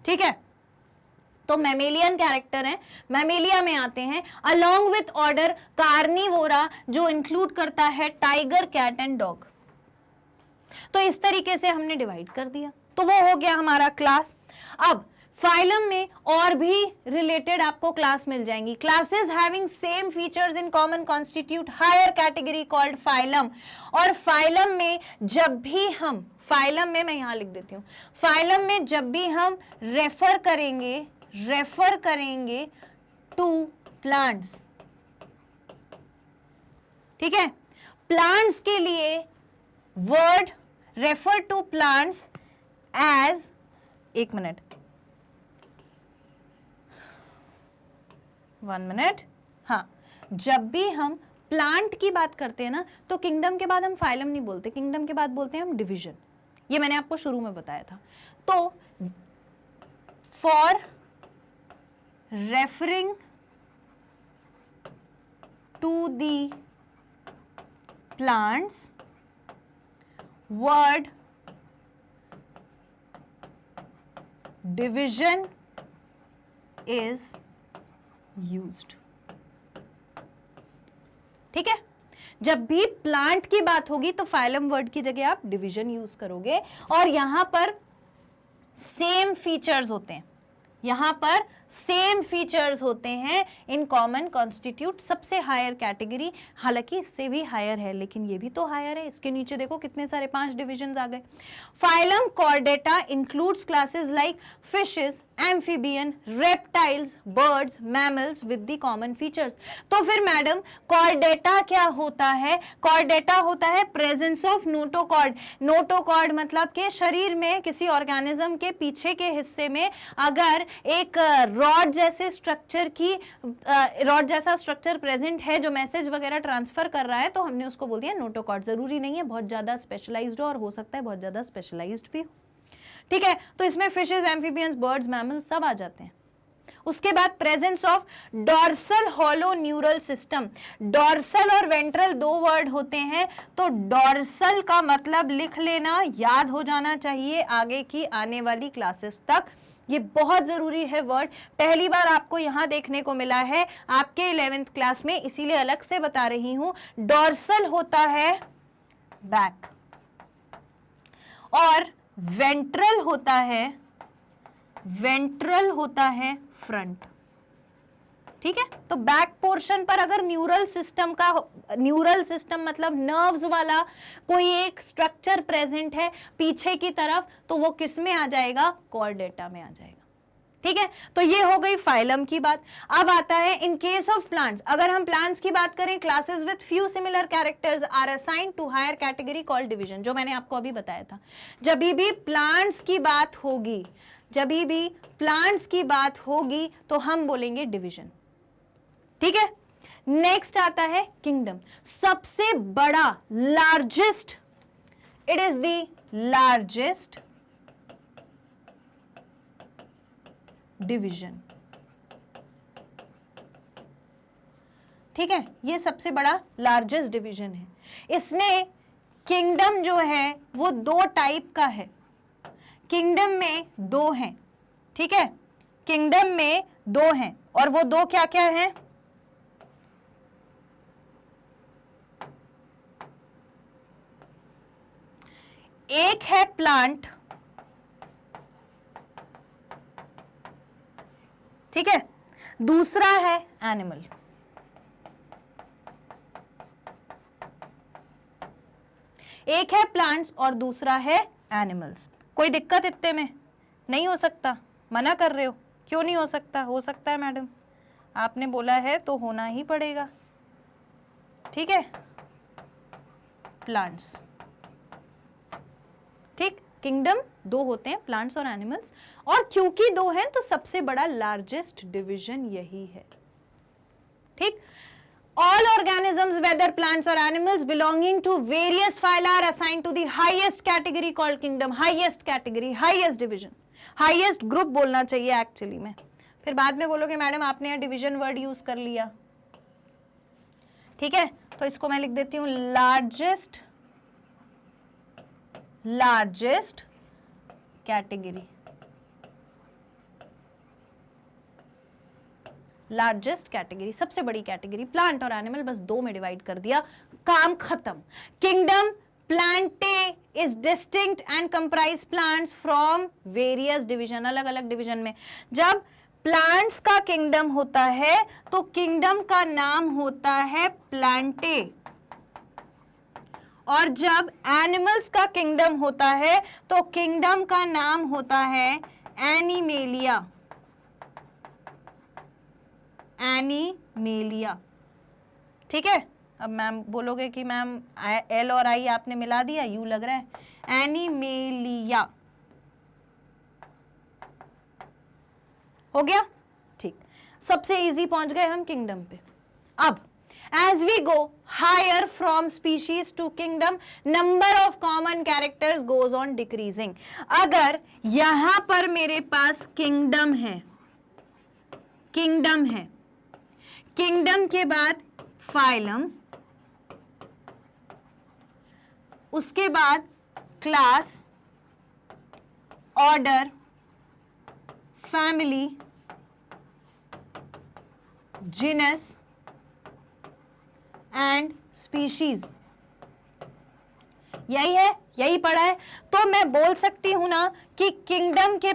ठीक है, तो मैमेलियन कैरेक्टर है, मैमेलिया में आते हैं, along with order कार्निवोरा जो इंक्लूड करता है टाइगर, कैट एंड डॉग। तो इस तरीके से हमने डिवाइड कर दिया, तो वो हो गया हमारा क्लास। अब फाइलम में और भी रिलेटेड आपको क्लास मिल जाएंगी। Classes having same features in common constitute higher category called phylum. और फाइलम में जब भी हम, फाइलम में मैं यहां लिख देती हूं, फाइलम में जब भी हम रेफर करेंगे टू प्लांट्स, ठीक है, प्लांट्स के लिए word refer to plants as, एक मिनट, 1 मिनट, हाँ, जब भी हम प्लांट की बात करते हैं ना तो किंगडम के बाद हम फाइलम नहीं बोलते, किंगडम के बाद बोलते हैं हम डिवीजन। ये मैंने आपको शुरू में बताया था। तो for referring to the plants word division is used. ठीक है, जब भी प्लांट की बात होगी तो फाइलम वर्ड की जगह आप डिवीजन यूज करोगे। और यहां पर सेम फीचर्स होते हैं, यहां पर सेम फीचर्स होते हैं इन कॉमन कॉन्स्टिट्यूट सबसे हायर कैटेगरी। हालांकि इससे भी हायर है, लेकिन ये भी तो हायर है। इसके नीचे देखो कितने सारे 5 डिविजन्स आ गए। Phylum Chordata includes classes like fishes, amphibian, reptiles, birds, mammals with the common features. तो फिर मैडम कॉर्डेटा क्या होता है? कॉर्डेटा होता है प्रेजेंस ऑफ नोटोकॉर्ड। नोटोकॉर्ड मतलब कि शरीर में किसी ऑर्गेनिज्म के पीछे के हिस्से में अगर एक रॉड जैसे स्ट्रक्चर की रॉड जैसा स्ट्रक्चर प्रेजेंट है जो मैसेज वगैरह ट्रांसफर कर रहा है, तो हमने उसको बोल दिया नोटोकॉर्ड। जरूरी नहीं है बहुत ज्यादा स्पेशलाइज्ड हो, और हो सकता है बहुत ज्यादा स्पेशलाइज्ड भी हो। ठीक है, तो इसमें फिशेस, एम्फीबियंस, बर्ड्स, मैमल्स सब आ जाते हैं। उसके बाद presence of dorsal hollow neural system. Dorsal और वेंट्रल 2 वर्ड होते हैं, तो डॉर्सल का मतलब लिख लेना, याद हो जाना चाहिए आगे की आने वाली क्लासेस तक। ये बहुत जरूरी है वर्ड, पहली बार आपको यहां देखने को मिला है आपके 11th क्लास में, इसीलिए अलग से बता रही हूं। डॉर्सल होता है बैक और वेंट्रल होता है फ्रंट। ठीक है, तो बैक पोर्शन पर अगर न्यूरल सिस्टम मतलब नर्व्स वाला कोई एक स्ट्रक्चर प्रेजेंट है पीछे की तरफ, तो वो किस में आ जाएगा? कॉर्डेटा में आ जाएगा। ठीक है, तो ये हो गई फाइलम की बात। अब आता है इन केस ऑफ प्लांट्स। अगर हम प्लांट्स की बात करें, classes with few similar characters are assigned to higher category called division, जो मैंने आपको अभी बताया था। जब भी प्लांट्स की बात होगी तो हम बोलेंगे डिवीजन। ठीक है, नेक्स्ट आता है किंगडम। सबसे बड़ा, largest, it is the largest division. ठीक है, ये सबसे बड़ा लार्जेस्ट डिवीजन है। इसने किंगडम जो है वो 2 टाइप का है। किंगडम में 2 हैं। ठीक है, किंगडम में 2 हैं, और वो 2 क्या क्या हैं? एक है प्लांट, ठीक है, दूसरा है एनिमल। एक है प्लांट्स और दूसरा है एनिमल्स। कोई दिक्कत इतने में नहीं हो सकता? मना कर रहे हो? क्यों नहीं हो सकता? हो सकता है मैडम, आपने बोला है तो होना ही पड़ेगा। ठीक है, प्लांट्स। ठीक, किंगडम 2 होते हैं, प्लांट्स और एनिमल्स, और क्योंकि 2 हैं तो सबसे बड़ा लार्जेस्ट डिवीजन यही है। ठीक, all organisms whether plants or animals belonging to various phyla are assigned to the highest category called kingdom। highest category, highest division, highest group बोलना चाहिए एक्चुअली में। फिर बाद में बोलोगे मैडम आपने यहाँ डिवीजन वर्ड यूज कर लिया। ठीक है, तो इसको मैं लिख देती हूँ लार्जेस्ट कैटेगरी। लार्जेस्ट कैटेगरी, सबसे बड़ी कैटेगरी। प्लांट और एनिमल बस 2 में डिवाइड कर दिया, काम खत्म। Kingdom, Plantae is distinct and comprise plants from various division, अलग अलग डिवीजन में। जब प्लांट्स का किंगडम होता है तो किंगडम का नाम होता है प्लांटे, और जब एनिमल्स का किंगडम होता है तो किंगडम का नाम होता है एनिमेलिया, एनिमेलिया। ठीक है, अब मैम बोलोगे कि मैम एल और आई आपने मिला दिया, यू लग रहा है, एनिमेलिया। हो गया, ठीक। सबसे इजी पहुंच गए हम किंगडम पे। अब as we go higher from species to kingdom, number of common characters goes on decreasing। अगर यहां पर मेरे पास किंगडम है, किंगडम है, किंगडम के बाद फाइलम, उसके बाद class, order, family, genus and species, यही है, यही पढ़ा है। तो मैं बोल सकती हूं ना कि किंगडम के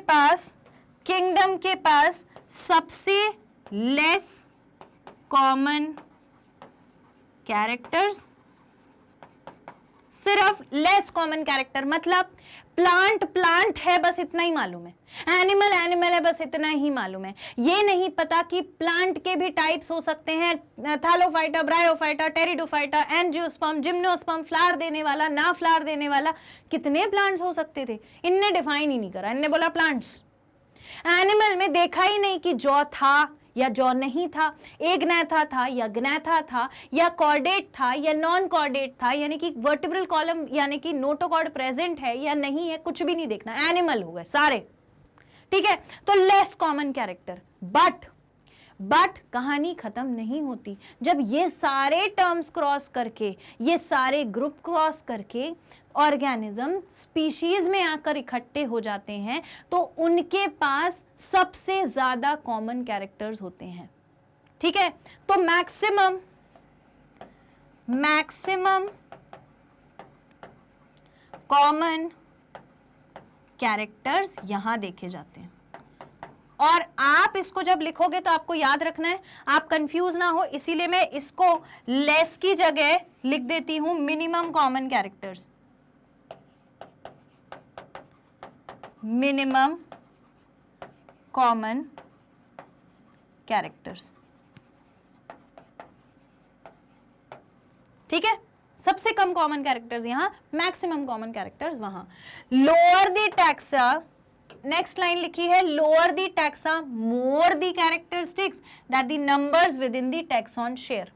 पास सबसे लेस कॉमन कैरेक्टर्स, सिर्फ लेस कॉमन कैरेक्टर, मतलब प्लांट है बस इतना ही मालूम है, एनिमल है बस इतना ही मालूम है। ये नहीं पता कि प्लांट के भी टाइप्स हो सकते हैं, Thallophyta, bryophyta, pteridophyta, angiosperm, gymnosperm, flower देने वाला, ना फ्लावर देने वाला, कितने प्लांट्स हो सकते थे, इनने डिफाइन ही नहीं करा, इनने बोला प्लांट्स। एनिमल में देखा ही नहीं कि जौ था या जौ नहीं था, एग्नैथा था या ग्नैथा था, या कॉर्डेट था या नॉन कॉर्डेट था, यानी कि वर्टिब्रल कॉलम यानी कि नोटोकॉर्ड प्रेजेंट है या नहीं है, कुछ भी नहीं देखना, एनिमल हो गए सारे। ठीक है, तो लेस कॉमन कैरेक्टर। बट कहानी खत्म नहीं होती। जब ये सारे टर्म्स क्रॉस करके, ये सारे ग्रुप क्रॉस करके ऑर्गेनिज्म स्पीशीज में आकर इकट्ठे हो जाते हैं तो उनके पास सबसे ज्यादा कॉमन कैरेक्टर्स होते हैं। ठीक है, तो मैक्सिमम कॉमन कैरेक्टर्स यहां देखे जाते हैं। और आप इसको जब लिखोगे तो आपको याद रखना है, आप कंफ्यूज ना हो, इसीलिए मैं इसको लेस की जगह लिख देती हूं minimum common characters, minimum common characters. ठीक है, सबसे कम कॉमन कैरेक्टर्स यहां, मैक्सिमम कॉमन कैरेक्टर्स वहां। Lower the taxa, next line लिखी है, lower the taxa more the characteristics that the numbers with in the taxon share.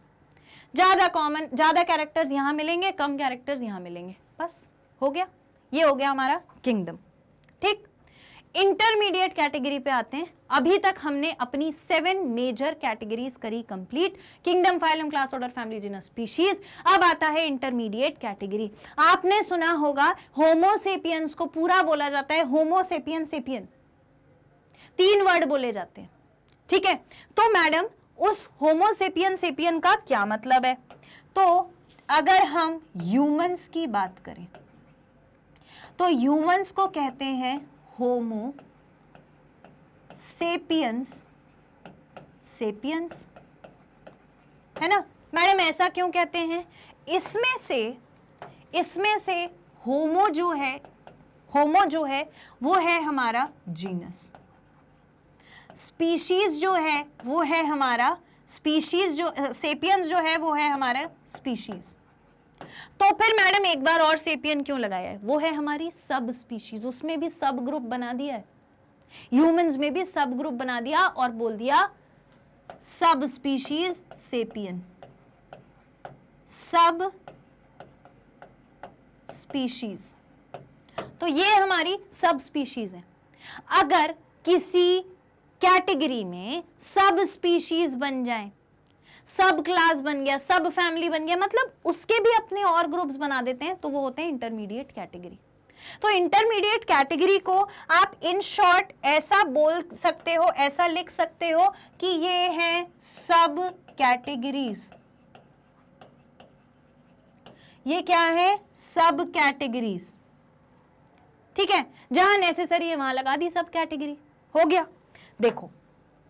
ज्यादा कैरेक्टर्स यहां मिलेंगे, कम कैरेक्टर्स यहां मिलेंगे, बस हो गया। ये हो गया हमारा किंगडम। ठीक, इंटरमीडिएट कैटेगरी पे आते हैं। अभी तक हमने अपनी 7 मेजर कैटेगरीज करी complete, kingdom, phylum, class, order, family, genus, species. अब आता है इंटरमीडिएट कैटेगरी। आपने सुना होगा होमोसेपियंस को पूरा बोला जाता है होमोसेपियन सेपियन, 3 वर्ड बोले जाते हैं। ठीक है, तो मैडम उस होमोसेपियन सेपियन का क्या मतलब है? तो अगर हम ह्यूमंस की बात करें तो ह्यूमंस को कहते हैं होमो सेपियंस, सेपियंस, है ना मैडम? ऐसा क्यों कहते हैं? इसमें से होमो जो है वो है हमारा जीनस, स्पीशीज जो है वो है हमारा स्पीशीज, जो सेपियंस जो है वो है हमारा स्पीशीज। तो फिर मैडम एक बार और सेपियन क्यों लगाया है? वो है हमारी सब स्पीशीज, उसमें भी सब ग्रुप बना दिया है, ह्यूमंस में भी सब ग्रुप बना दिया और बोल दिया सब स्पीशीज सेपियन, सब स्पीशीज। तो ये हमारी सब स्पीशीज है। अगर किसी कैटेगरी में सब स्पीशीज बन जाए, सब क्लास बन गया, सब फैमिली बन गया, मतलब उसके भी अपने और ग्रुप्स बना देते हैं, तो वो होते हैं इंटरमीडिएट कैटेगरी। तो इंटरमीडिएट कैटेगरी को आप इन शॉर्ट ऐसा बोल सकते हो, ऐसा लिख सकते हो कि ये है सब कैटेगरीज, ये क्या है, सब कैटेगरीज। ठीक है, जहां नेसेसरी है वहां लगा दी सब कैटेगरी, हो गया। देखो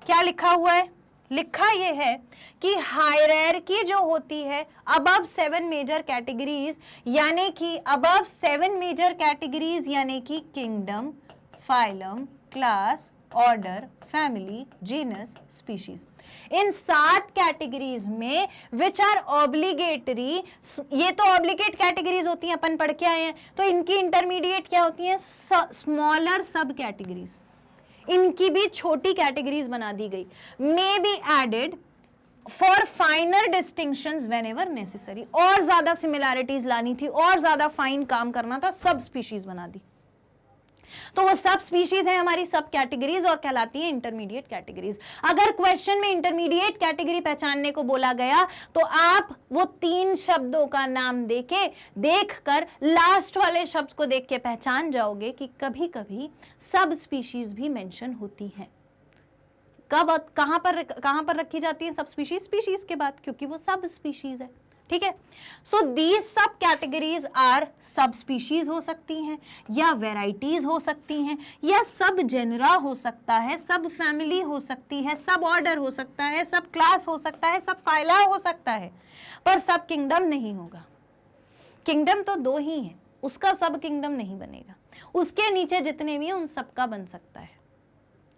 क्या लिखा हुआ है, लिखा ये है कि हायरार्की जो होती है अबव 7 मेजर कैटेगरीज, यानी कि अबव 7 मेजर कैटेगरीज यानी कि kingdom, phylum, class, order, family, genus, species, इन 7 कैटेगरीज में विच आर ऑब्लिगेटरी, ये तो ऑब्लिगेट कैटेगरीज होती हैं, अपन पढ़ के आए हैं, तो इनकी इंटरमीडिएट क्या होती हैं, स्मॉलर सब कैटेगरीज, इनकी भी छोटी कैटेगरीज बना दी गई, may be added for finer distinctions whenever necessary, और ज्यादा सिमिलैरिटीज लानी थी और ज्यादा फाइन काम करना था, सब स्पीशीज बना दी। तो वो सब स्पीशीज है हमारी सब कैटेगरीज और कहलाती है इंटरमीडिएट कैटेगरीज। अगर क्वेश्चन में इंटरमीडिएट कैटेगरी पहचानने को बोला गया तो आप वो 3 शब्दों का नाम देखकर लास्ट वाले शब्द को देख के पहचान जाओगे कि कभी कभी सब स्पीशीज भी मेंशन होती हैं। कब, कहां पर रखी जाती है सब स्पीशीज, स्पीशीज के बाद, क्योंकि वो सब स्पीशीज है। ठीक है, so these sub categories are सब स्पीशीज हो सकती हैं, या वेराइटीज हो सकती हैं, या सब जेनरा हो सकता है, सब फैमिली हो सकती है, सब ऑर्डर हो सकता है, सब क्लास हो सकता है, सब फाइला हो सकता है, पर सब किंगडम नहीं होगा। किंगडम तो 2 ही है, उसका सब किंगडम नहीं बनेगा, उसके नीचे जितने भी हैं उन सबका बन सकता है।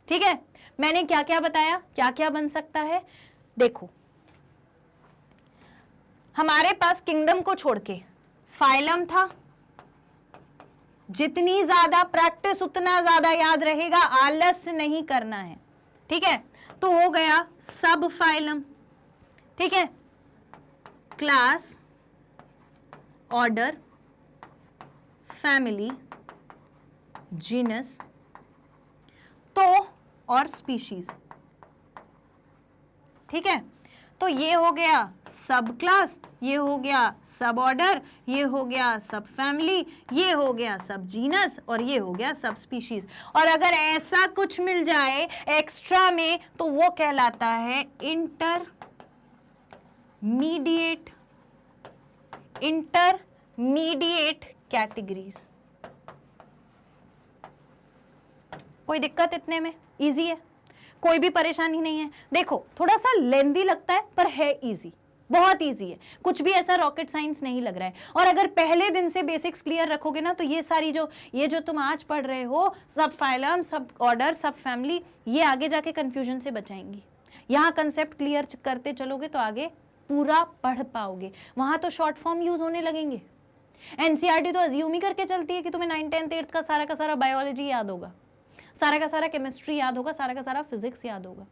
ठीक है, मैंने क्या क्या बताया, क्या क्या बन सकता है। देखो हमारे पास किंगडम को छोड़ के फाइलम था, जितनी ज्यादा प्रैक्टिस उतना ज्यादा याद रहेगा, आलस्य नहीं करना है। ठीक है, तो हो गया सब फाइलम, ठीक है, क्लास, ऑर्डर, फैमिली, जीनस, तो और स्पीशीज। ठीक है, तो ये हो गया सब क्लास, ये हो गया सब ऑर्डर, ये हो गया सब फैमिली, ये हो गया सब जीनस, और ये हो गया सब स्पीशीज। और अगर ऐसा कुछ मिल जाए एक्स्ट्रा में तो वो कहलाता है इंटरमीडिएट कैटेगरीज। कोई दिक्कत इतने में, इजी है, कोई भी परेशानी नहीं है। देखो थोड़ा सा लेंदी लगता है पर है इजी, बहुत इजी है, कुछ भी ऐसा रॉकेट साइंस नहीं लग रहा है। और अगर पहले दिन से बेसिक्स क्लियर रखोगे ना तो ये सारी जो तुम आज पढ़ रहे हो, सब फाइलम, सब ऑर्डर, सब फैमिली, ये आगे जाके कंफ्यूजन से बचाएंगी। यहाँ कंसेप्ट क्लियर करते चलोगे तो आगे पूरा पढ़ पाओगे, वहां तो शॉर्ट फॉर्म यूज होने लगेंगे। एनसीईआरटी तो अज्यूम ही करके चलती है कि तुम्हें 9th 10th 8th का सारा बायोलॉजी याद होगा, सारा का सारा केमिस्ट्री याद होगा, सारा का सारा फिजिक्स याद होगा।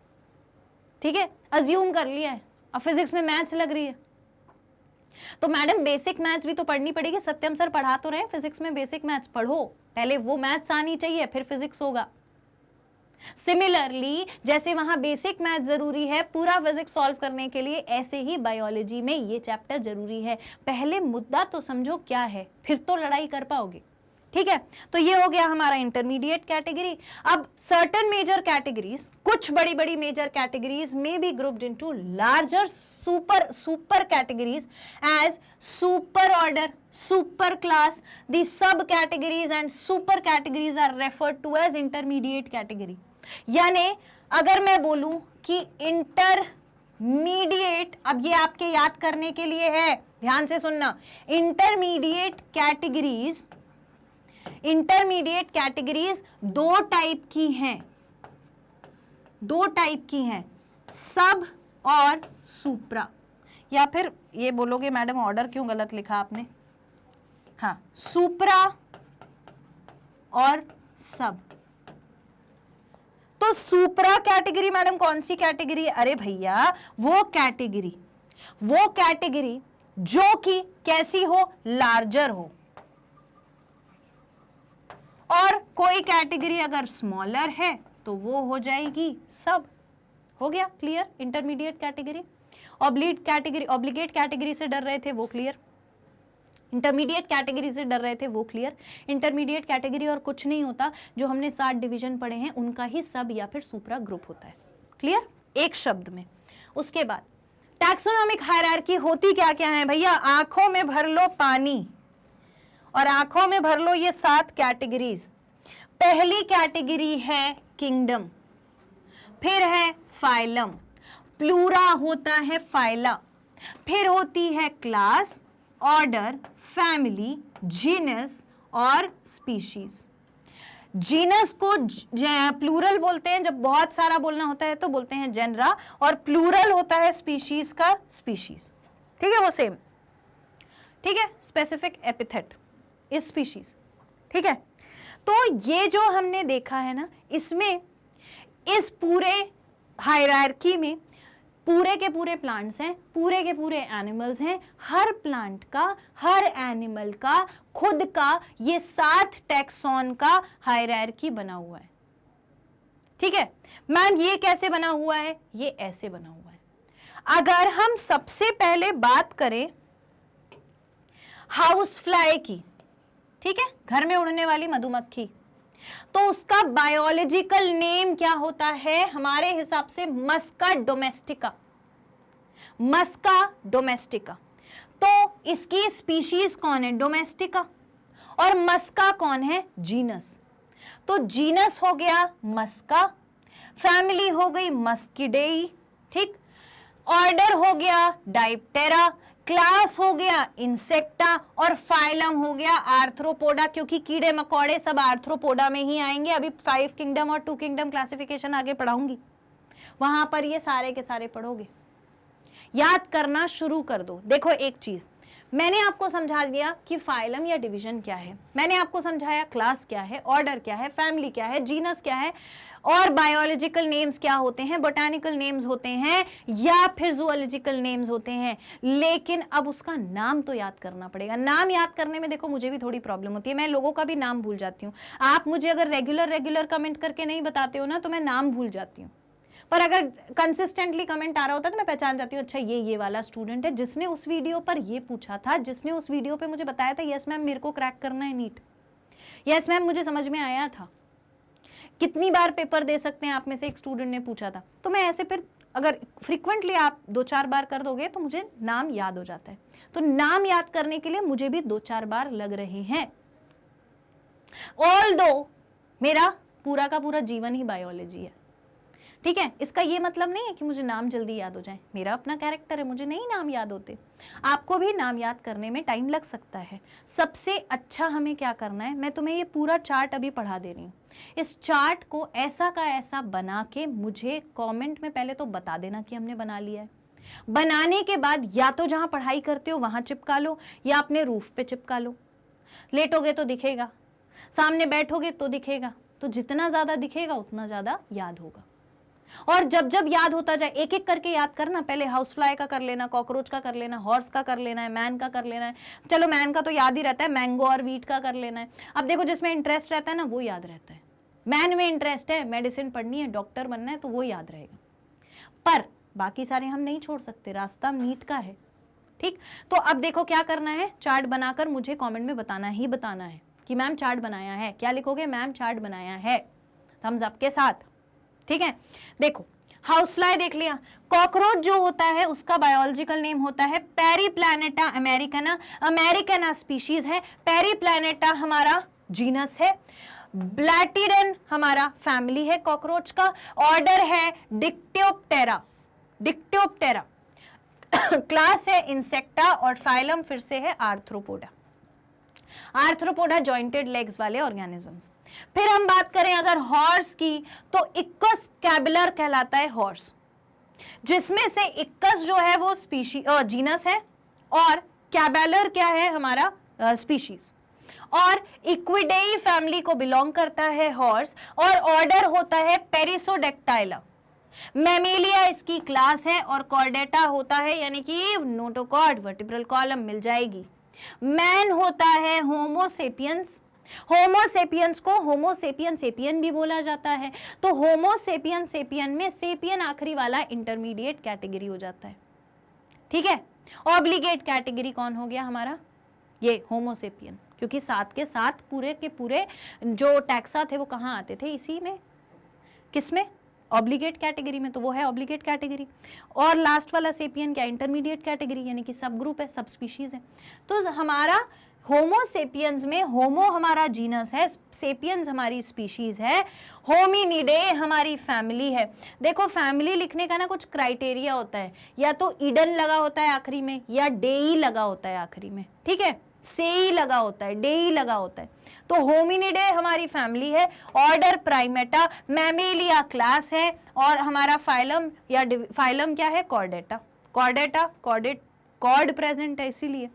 ठीक है, अज्यूम कर लिया है। अब फिजिक्स में मैथ्स लग रही है तो मैडम बेसिक मैथ्स भी तो पढ़नी पड़ेगी। सत्यम सर पढ़ा तो रहे फिजिक्स में, बेसिक मैथ्स पढ़ो, पहले वो मैथ्स आनी चाहिए फिर फिजिक्स होगा। सिमिलरली जैसे वहां बेसिक मैथ जरूरी है पूरा फिजिक्स सॉल्व करने के लिए, ऐसे ही बायोलॉजी में ये चैप्टर जरूरी है। पहले मुद्दा तो समझो क्या है, फिर तो लड़ाई कर पाओगे। ठीक है, तो ये हो गया हमारा इंटरमीडिएट कैटेगरी। अब सर्टेन मेजर कैटेगरीज, कुछ बड़ी बड़ी मेजर कैटेगरीज में be grouped into larger super categories as super order, super class. The sub categories and super categories are referred to as intermediate category. यानी अगर मैं बोलूं कि इंटरमीडिएट, अब ये आपके याद करने के लिए है, ध्यान से सुनना, इंटरमीडिएट कैटेगरीज 2 टाइप की हैं, 2 टाइप की हैं, सब और सुप्रा। या फिर ये बोलोगे मैडम ऑर्डर क्यों गलत लिखा आपने, हाँ, सुप्रा और सब। तो सुप्रा कैटेगरी मैडम कौन सी कैटेगरी? अरे भैया वो कैटेगरी जो कि कैसी हो, लार्जर हो, और कोई कैटेगरी अगर स्मॉलर है तो वो हो जाएगी सब। हो गया clear? Intermediate category. Obligate category से डर रहे थे वो क्लियर, इंटरमीडिएट कैटेगरी से डर रहे थे वो क्लियर। इंटरमीडिएट कैटेगरी और कुछ नहीं होता, जो हमने 7 डिवीजन पढ़े हैं उनका ही सब या फिर सुप्रा ग्रुप होता है। क्लियर? एक शब्द में। उसके बाद टैक्सोनॉमिक हायरार्की होती क्या क्या है भैया? आंखों में भर लो पानी और आंखों में भर लो ये 7 कैटेगरीज। पहली कैटेगरी है किंगडम, फिर है फाइलम, प्लूरा होता है फाइला, फिर होती है क्लास, ऑर्डर, फैमिली, जीनस और स्पीशीज। जीनस को प्लूरल बोलते हैं, जब बहुत सारा बोलना होता है तो बोलते हैं जेनरा, और प्लूरल होता है स्पीशीज का स्पीशीज। ठीक है, वो सेम। ठीक है, स्पेसिफिक एपिथेट इस स्पीशीज। ठीक है, तो ये जो हमने देखा है ना, इसमें इस पूरे हायरार्की में पूरे के पूरे प्लांट्स हैं, पूरे के पूरे एनिमल्स हैं। हर प्लांट का, हर एनिमल का खुद का ये 7 टैक्सॉन का हायरार्की बना हुआ है। ठीक है मैम, ये कैसे बना हुआ है? ये ऐसे बना हुआ है। अगर हम सबसे पहले बात करें हाउस फ्लाई की, ठीक है, घर में उड़ने वाली मधुमक्खी, तो उसका बायोलॉजिकल नेम क्या होता है हमारे हिसाब से? मस्का डोमेस्टिका। मस्का डोमेस्टिका। तो इसकी स्पीशीज कौन है? डोमेस्टिका। और मस्का कौन है? जीनस। तो जीनस हो गया मस्का, फैमिली हो गई मस्किडेई, ठीक, ऑर्डर हो गया डाइप्टेरा, क्लास हो गया इंसेक्टा, और फाइलम हो गया आर्थ्रोपोडा, क्योंकि कीड़े मकोड़े सब आर्थ्रोपोडा में ही आएंगे। अभी 5 किंगडम और 2 किंगडम क्लासिफिकेशन आगे पढ़ाऊंगी, वहां पर ये सारे के सारे पढ़ोगे। याद करना शुरू कर दो। देखो एक चीज मैंने आपको समझा दिया कि फाइलम या डिवीजन क्या है, मैंने आपको समझाया क्लास क्या है, ऑर्डर क्या है, फैमिली क्या है, जीनस क्या है, और बायोलॉजिकल नेम्स क्या होते हैं, बोटानिकल नेम्स होते हैं या फिर जूलॉजिकल नेम्स होते हैं। लेकिन अब उसका नाम तो याद करना पड़ेगा। नाम याद करने में देखो मुझे भी थोड़ी प्रॉब्लम होती है, मैं लोगों का भी नाम भूल जाती हूँ। आप मुझे अगर रेगुलर कमेंट करके नहीं बताते हो ना तो मैं नाम भूल जाती हूँ, पर अगर कंसिस्टेंटली कमेंट आ रहा होता है तो मैं पहचान जाती हूँ, अच्छा ये वाला स्टूडेंट है जिसने उस वीडियो पर ये पूछा था, जिसने उस वीडियो पे मुझे बताया था यस मैम मेरे को क्रैक करना है नीट, यस मैम मुझे समझ में आया था। कितनी बार पेपर दे सकते हैं आप में से एक स्टूडेंट ने पूछा था। तो मैं ऐसे फिर अगर फ्रीक्वेंटली आप 2-4 बार कर दोगे तो मुझे नाम याद हो जाता है। तो नाम याद करने के लिए मुझे भी 2-4 बार लग रहे हैं। ऑल्दो मेरा पूरा का पूरा जीवन ही बायोलॉजी है, ठीक है, इसका ये मतलब नहीं है कि मुझे नाम जल्दी याद हो जाए, मेरा अपना कैरेक्टर है, मुझे नहीं नाम याद होते। आपको भी नाम याद करने में टाइम लग सकता है। सबसे अच्छा हमें क्या करना है, मैं तुम्हें ये पूरा चार्ट अभी पढ़ा दे रही हूँ। इस चार्ट को ऐसा का ऐसा बना के मुझे कमेंट में पहले तो बता देना कि हमने बना लिया है। बनाने के बाद या तो जहां पढ़ाई करते हो वहां चिपका लो या अपने रूफ पे चिपका लो। लेटोगे तो दिखेगा, सामने बैठोगे तो दिखेगा, तो जितना ज्यादा दिखेगा उतना ज्यादा याद होगा। और जब जब याद होता जाए एक एक करके याद करना। पहले हाउस फ्लाई का कर लेना, कॉकरोच का कर लेना, हॉर्स का कर लेना है, मैन का कर लेना है। चलो मैन का तो याद ही रहता है, मैंगो और वीट का कर लेना है। अब देखो जिसमें इंटरेस्ट रहता है ना वो याद रहता है। मैन में इंटरेस्ट है, मेडिसिन पढ़नी है, डॉक्टर बनना है, तो वो याद रहेगा। पर बाकी सारे हम नहीं छोड़ सकते, रास्ता नीट का है, ठीक। तो अब देखो क्या करना है, चार्ट बनाकर मुझे कमेंट में बताना ही बताना है कि मैम चार्ट बनाया है। क्या लिखोगे? मैम चार्ट बनाया है, थम्स अप के साथ, ठीक है। देखो हाउस फ्लाई देख लिया। कॉकरोच जो होता है उसका बायोलॉजिकल नेम होता है पेरीप्लैनेटा अमेरिकना। अमेरिकना स्पीशीज है, पेरीप्लैनेटा हमारा जीनस है, ब्लैटिडन हमारा फैमिली है कॉकरोच का, ऑर्डर है डिक्टियोप्टेरा, डिक्टियोप्टेरा, क्लास है इंसेक्टा, और फाइलम फिर से है आर्थ्रोपोडा। आर्थ्रोपोडा जॉइंटेड लेग्स वाले ऑर्गेनिजम्स। फिर हम बात करें अगर हॉर्स की, तो इक्कस कैबुलर कहलाता है हॉर्स, जिसमें से इक्कस जो है वो स्पीशी जीनस है और कैबुलर क्या है हमारा स्पीशीज। और इक्विडेई फैमिली को बिलोंग करता है हॉर्स, और ऑर्डर होता है पेरिसोडेक्टाइला। मैमेलिया इसकी क्लास है, और कॉर्डेटा होता है यानी कि नोटोकॉर्ड, वर्टिब्रल कॉलम मिल जाएगी। मैन होता है होमोसेपियंस। होमोसेपियंस को होमोसेपियन सेपियन भी बोला जाता है। तो होमोसेपियन सेपियन में सेपियन आखिरी वाला इंटरमीडिएट कैटेगरी हो जाता है, ठीक है। ऑब्लिगेट कैटेगरी कौन हो गया हमारा? ये होमोसेपियन, क्योंकि साथ के साथ पूरे के पूरे जो टैक्सा थे वो कहाँ आते थे? इसी में, किसमें? ऑब्लिगेट कैटेगरी में, तो वो है ऑब्लिगेट कैटेगरी। और लास्ट वाला सेपियन क्या, इंटरमीडिएट कैटेगरी, यानी कि सब ग्रुप है, सब स्पीशीज है। तो हमारा होमो सेपियंस में होमो हमारा जीनस है, सेपियंस हमारी स्पीशीज है, होमिनिडे हमारी फैमिली है। देखो फैमिली लिखने का ना कुछ क्राइटेरिया होता है, या तो ईडन लगा होता है आखिरी में, या डेई लगा होता है आखिरी में, ठीक है, सेई लगा होता है, डेई लगा होता है। तो होमिनिडे हमारी फैमिली है, ऑर्डर प्राइमेटा, मैमेलिया क्लास है, और हमारा फाइलम या फाइलम क्या है, कॉर्डेटा। कॉर्डेटा कॉर्ड प्रेजेंट है इसीलिए।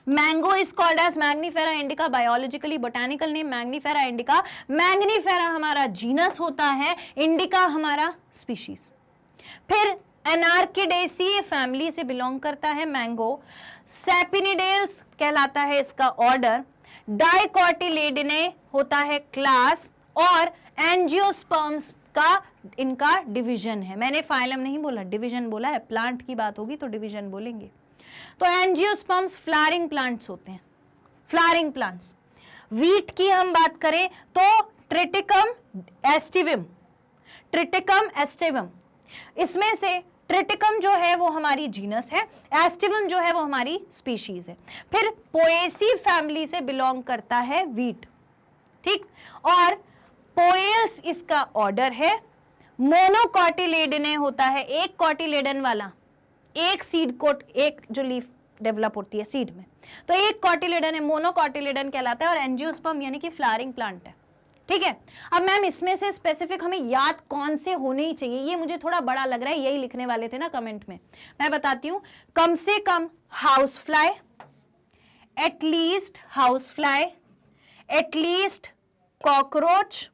Mango is called as Mangifera indica, biologically botanical name Mangifera indica. Mangifera हमारा जीनस होता है, इंडिका हमारा स्पीशीज। फिर एनार्किडेसी फैमिली से बिलोंग करता है मैंगो। सेपिनिडेल्स कहलाता है इसका ऑर्डर। डाइकोटिलेडिने होता है क्लास, और एंजियोस्पर्म्स का इनका डिवीजन है। मैंने फाइलम नहीं बोला, डिवीजन बोला है, प्लांट की बात होगी तो डिवीजन बोलेंगे। तो एंजियोस्पर्म्स फ्लावरिंग प्लांट्स होते हैं, फ्लावरिंग प्लांट्स। वीट की हम बात करें तो ट्रिटिकम एस्टिवम, ट्रिटिकम एस्टिवम, इसमें से ट्रिटिकम जो है वो हमारी जीनस है, एस्टिवम जो है वो हमारी स्पीशीज है। फिर पोएसी फैमिली से बिलोंग करता है वीट, ठीक, और पोएल्स इसका ऑर्डर है। मोनोकॉटिलेडने होता है, एक कॉटिलेडन वाला, एक सीड कोट, एक जो लीफ डेवलप होती है सीड में, तो एक कॉटिलेडन है, मोनोकॉटिलेडन कहलाता है। और एंजियोस्पर्म यानी कि फ्लावरिंग प्लांट है, ठीक है। अब मैम इसमें से स्पेसिफिक हमें याद कौन से होने ही चाहिए, ये मुझे थोड़ा बड़ा लग रहा है, यही लिखने वाले थे ना कमेंट में, मैं बताती हूं। कम से कम house fly, at least house fly, at least cockroach,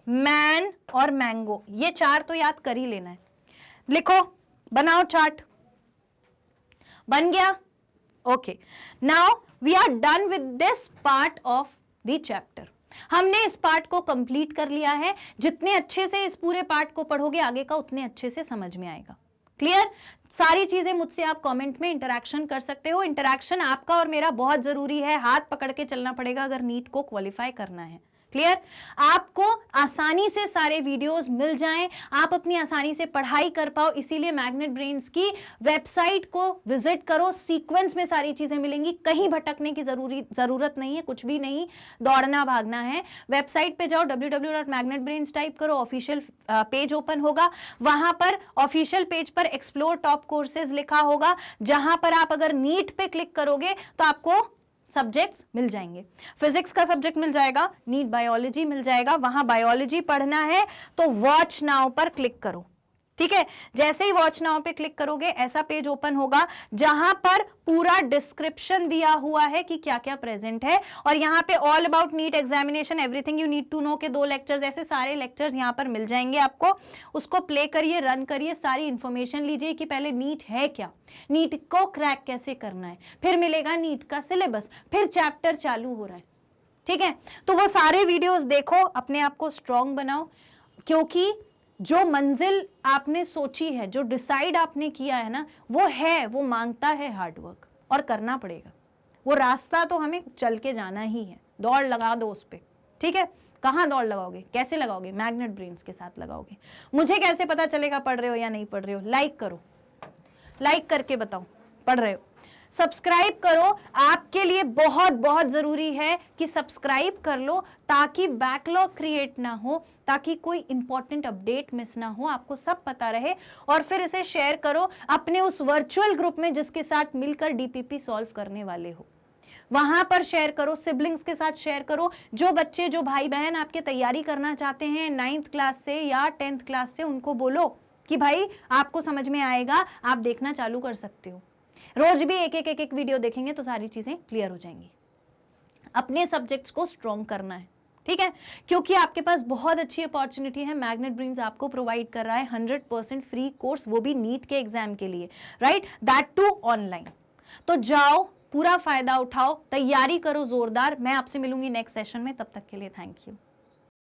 man और मैंगो, ये चार तो याद कर ही लेना है। लिखो, बनाओ चार्ट, बन गया, okay. Now we are done with this part of the chapter. हमने इस पार्ट को कंप्लीट कर लिया है। जितने अच्छे से इस पूरे पार्ट को पढ़ोगे आगे का उतने अच्छे से समझ में आएगा। क्लियर? सारी चीजें मुझसे आप कमेंट में इंटरेक्शन कर सकते हो। इंटरेक्शन आपका और मेरा बहुत जरूरी है, हाथ पकड़ के चलना पड़ेगा अगर नीट को क्वालिफाई करना है। क्लियर? आपको आसानी से सारे वीडियोस मिल जाएं, आप अपनी आसानी से पढ़ाई कर पाओ, इसीलिए मैग्नेट ब्रेन्स की वेबसाइट को विजिट करो। सीक्वेंस में सारी चीजें मिलेंगी, कहीं भटकने की जरूरत नहीं है, कुछ भी नहीं दौड़ना भागना है। वेबसाइट पे जाओ, www.magnetbrains टाइप करो, ऑफिशियल पेज ओपन होगा, वहां पर ऑफिशियल पेज पर एक्सप्लोर टॉप कोर्सेज लिखा होगा, जहां पर आप अगर नीट पे क्लिक करोगे तो आपको सब्जेक्ट्स मिल जाएंगे। फिजिक्स का सब्जेक्ट मिल जाएगा, नीट बायोलॉजी मिल जाएगा, वहां बायोलॉजी पढ़ना है तो वॉच नाउ पर क्लिक करो, ठीक है। जैसे ही वॉच नाउ पे क्लिक करोगे ऐसा पेज ओपन होगा जहां पर पूरा डिस्क्रिप्शन दिया हुआ है कि क्या क्या प्रेजेंट है, और यहाँ पे all about NEET examination everything you need to know के 2 लेक्चर्स, ऐसे सारे लेक्चर्स यहाँ पर मिल जाएंगे आपको। उसको प्ले करिए, रन करिए, सारी इंफॉर्मेशन लीजिए कि पहले नीट है क्या, नीट को क्रैक कैसे करना है, फिर मिलेगा नीट का सिलेबस, फिर चैप्टर चालू हो रहा है, ठीक है। तो वो सारे वीडियोस देखो, अपने आप को स्ट्रांग बनाओ, क्योंकि जो मंजिल आपने सोची है, जो डिसाइड आपने किया है ना, वो है, वो मांगता है हार्डवर्क और करना पड़ेगा। वो रास्ता तो हमें चल के जाना ही है, दौड़ लगा दो उस पर, ठीक है। कहाँ दौड़ लगाओगे, कैसे लगाओगे? मैग्नेट ब्रेन्स के साथ लगाओगे। मुझे कैसे पता चलेगा पढ़ रहे हो या नहीं पढ़ रहे हो? लाइक करो, लाइक करके बताओ पढ़ रहे हो। सब्सक्राइब करो, आपके लिए बहुत बहुत जरूरी है कि सब्सक्राइब कर लो, ताकि बैकलॉग क्रिएट ना हो, ताकि कोई इंपॉर्टेंट अपडेट मिस ना हो, आपको सब पता रहे। और फिर इसे शेयर करो अपने उस वर्चुअल ग्रुप में जिसके साथ मिलकर डीपीपी सॉल्व करने वाले हो, वहां पर शेयर करो, सिबलिंग्स के साथ शेयर करो। जो बच्चे, जो भाई बहन आपके तैयारी करना चाहते हैं 9th क्लास से या 10th क्लास से, उनको बोलो कि भाई आपको समझ में आएगा, आप देखना चालू कर सकते हो। रोज भी एक वीडियो देखेंगे तो सारी चीजें क्लियर हो जाएंगी। अपने सब्जेक्ट्स को स्ट्रॉन्ग करना है, ठीक है, क्योंकि आपके पास बहुत अच्छी अपॉर्चुनिटी है। मैग्नेट ब्रेन्स आपको प्रोवाइड कर रहा है 100% फ्री कोर्स, वो भी नीट के एग्जाम के लिए, राइट, दैट टू ऑनलाइन। तो जाओ, पूरा फायदा उठाओ, तैयारी करो जोरदार। मैं आपसे मिलूंगी नेक्स्ट सेशन में, तब तक के लिए थैंक यू।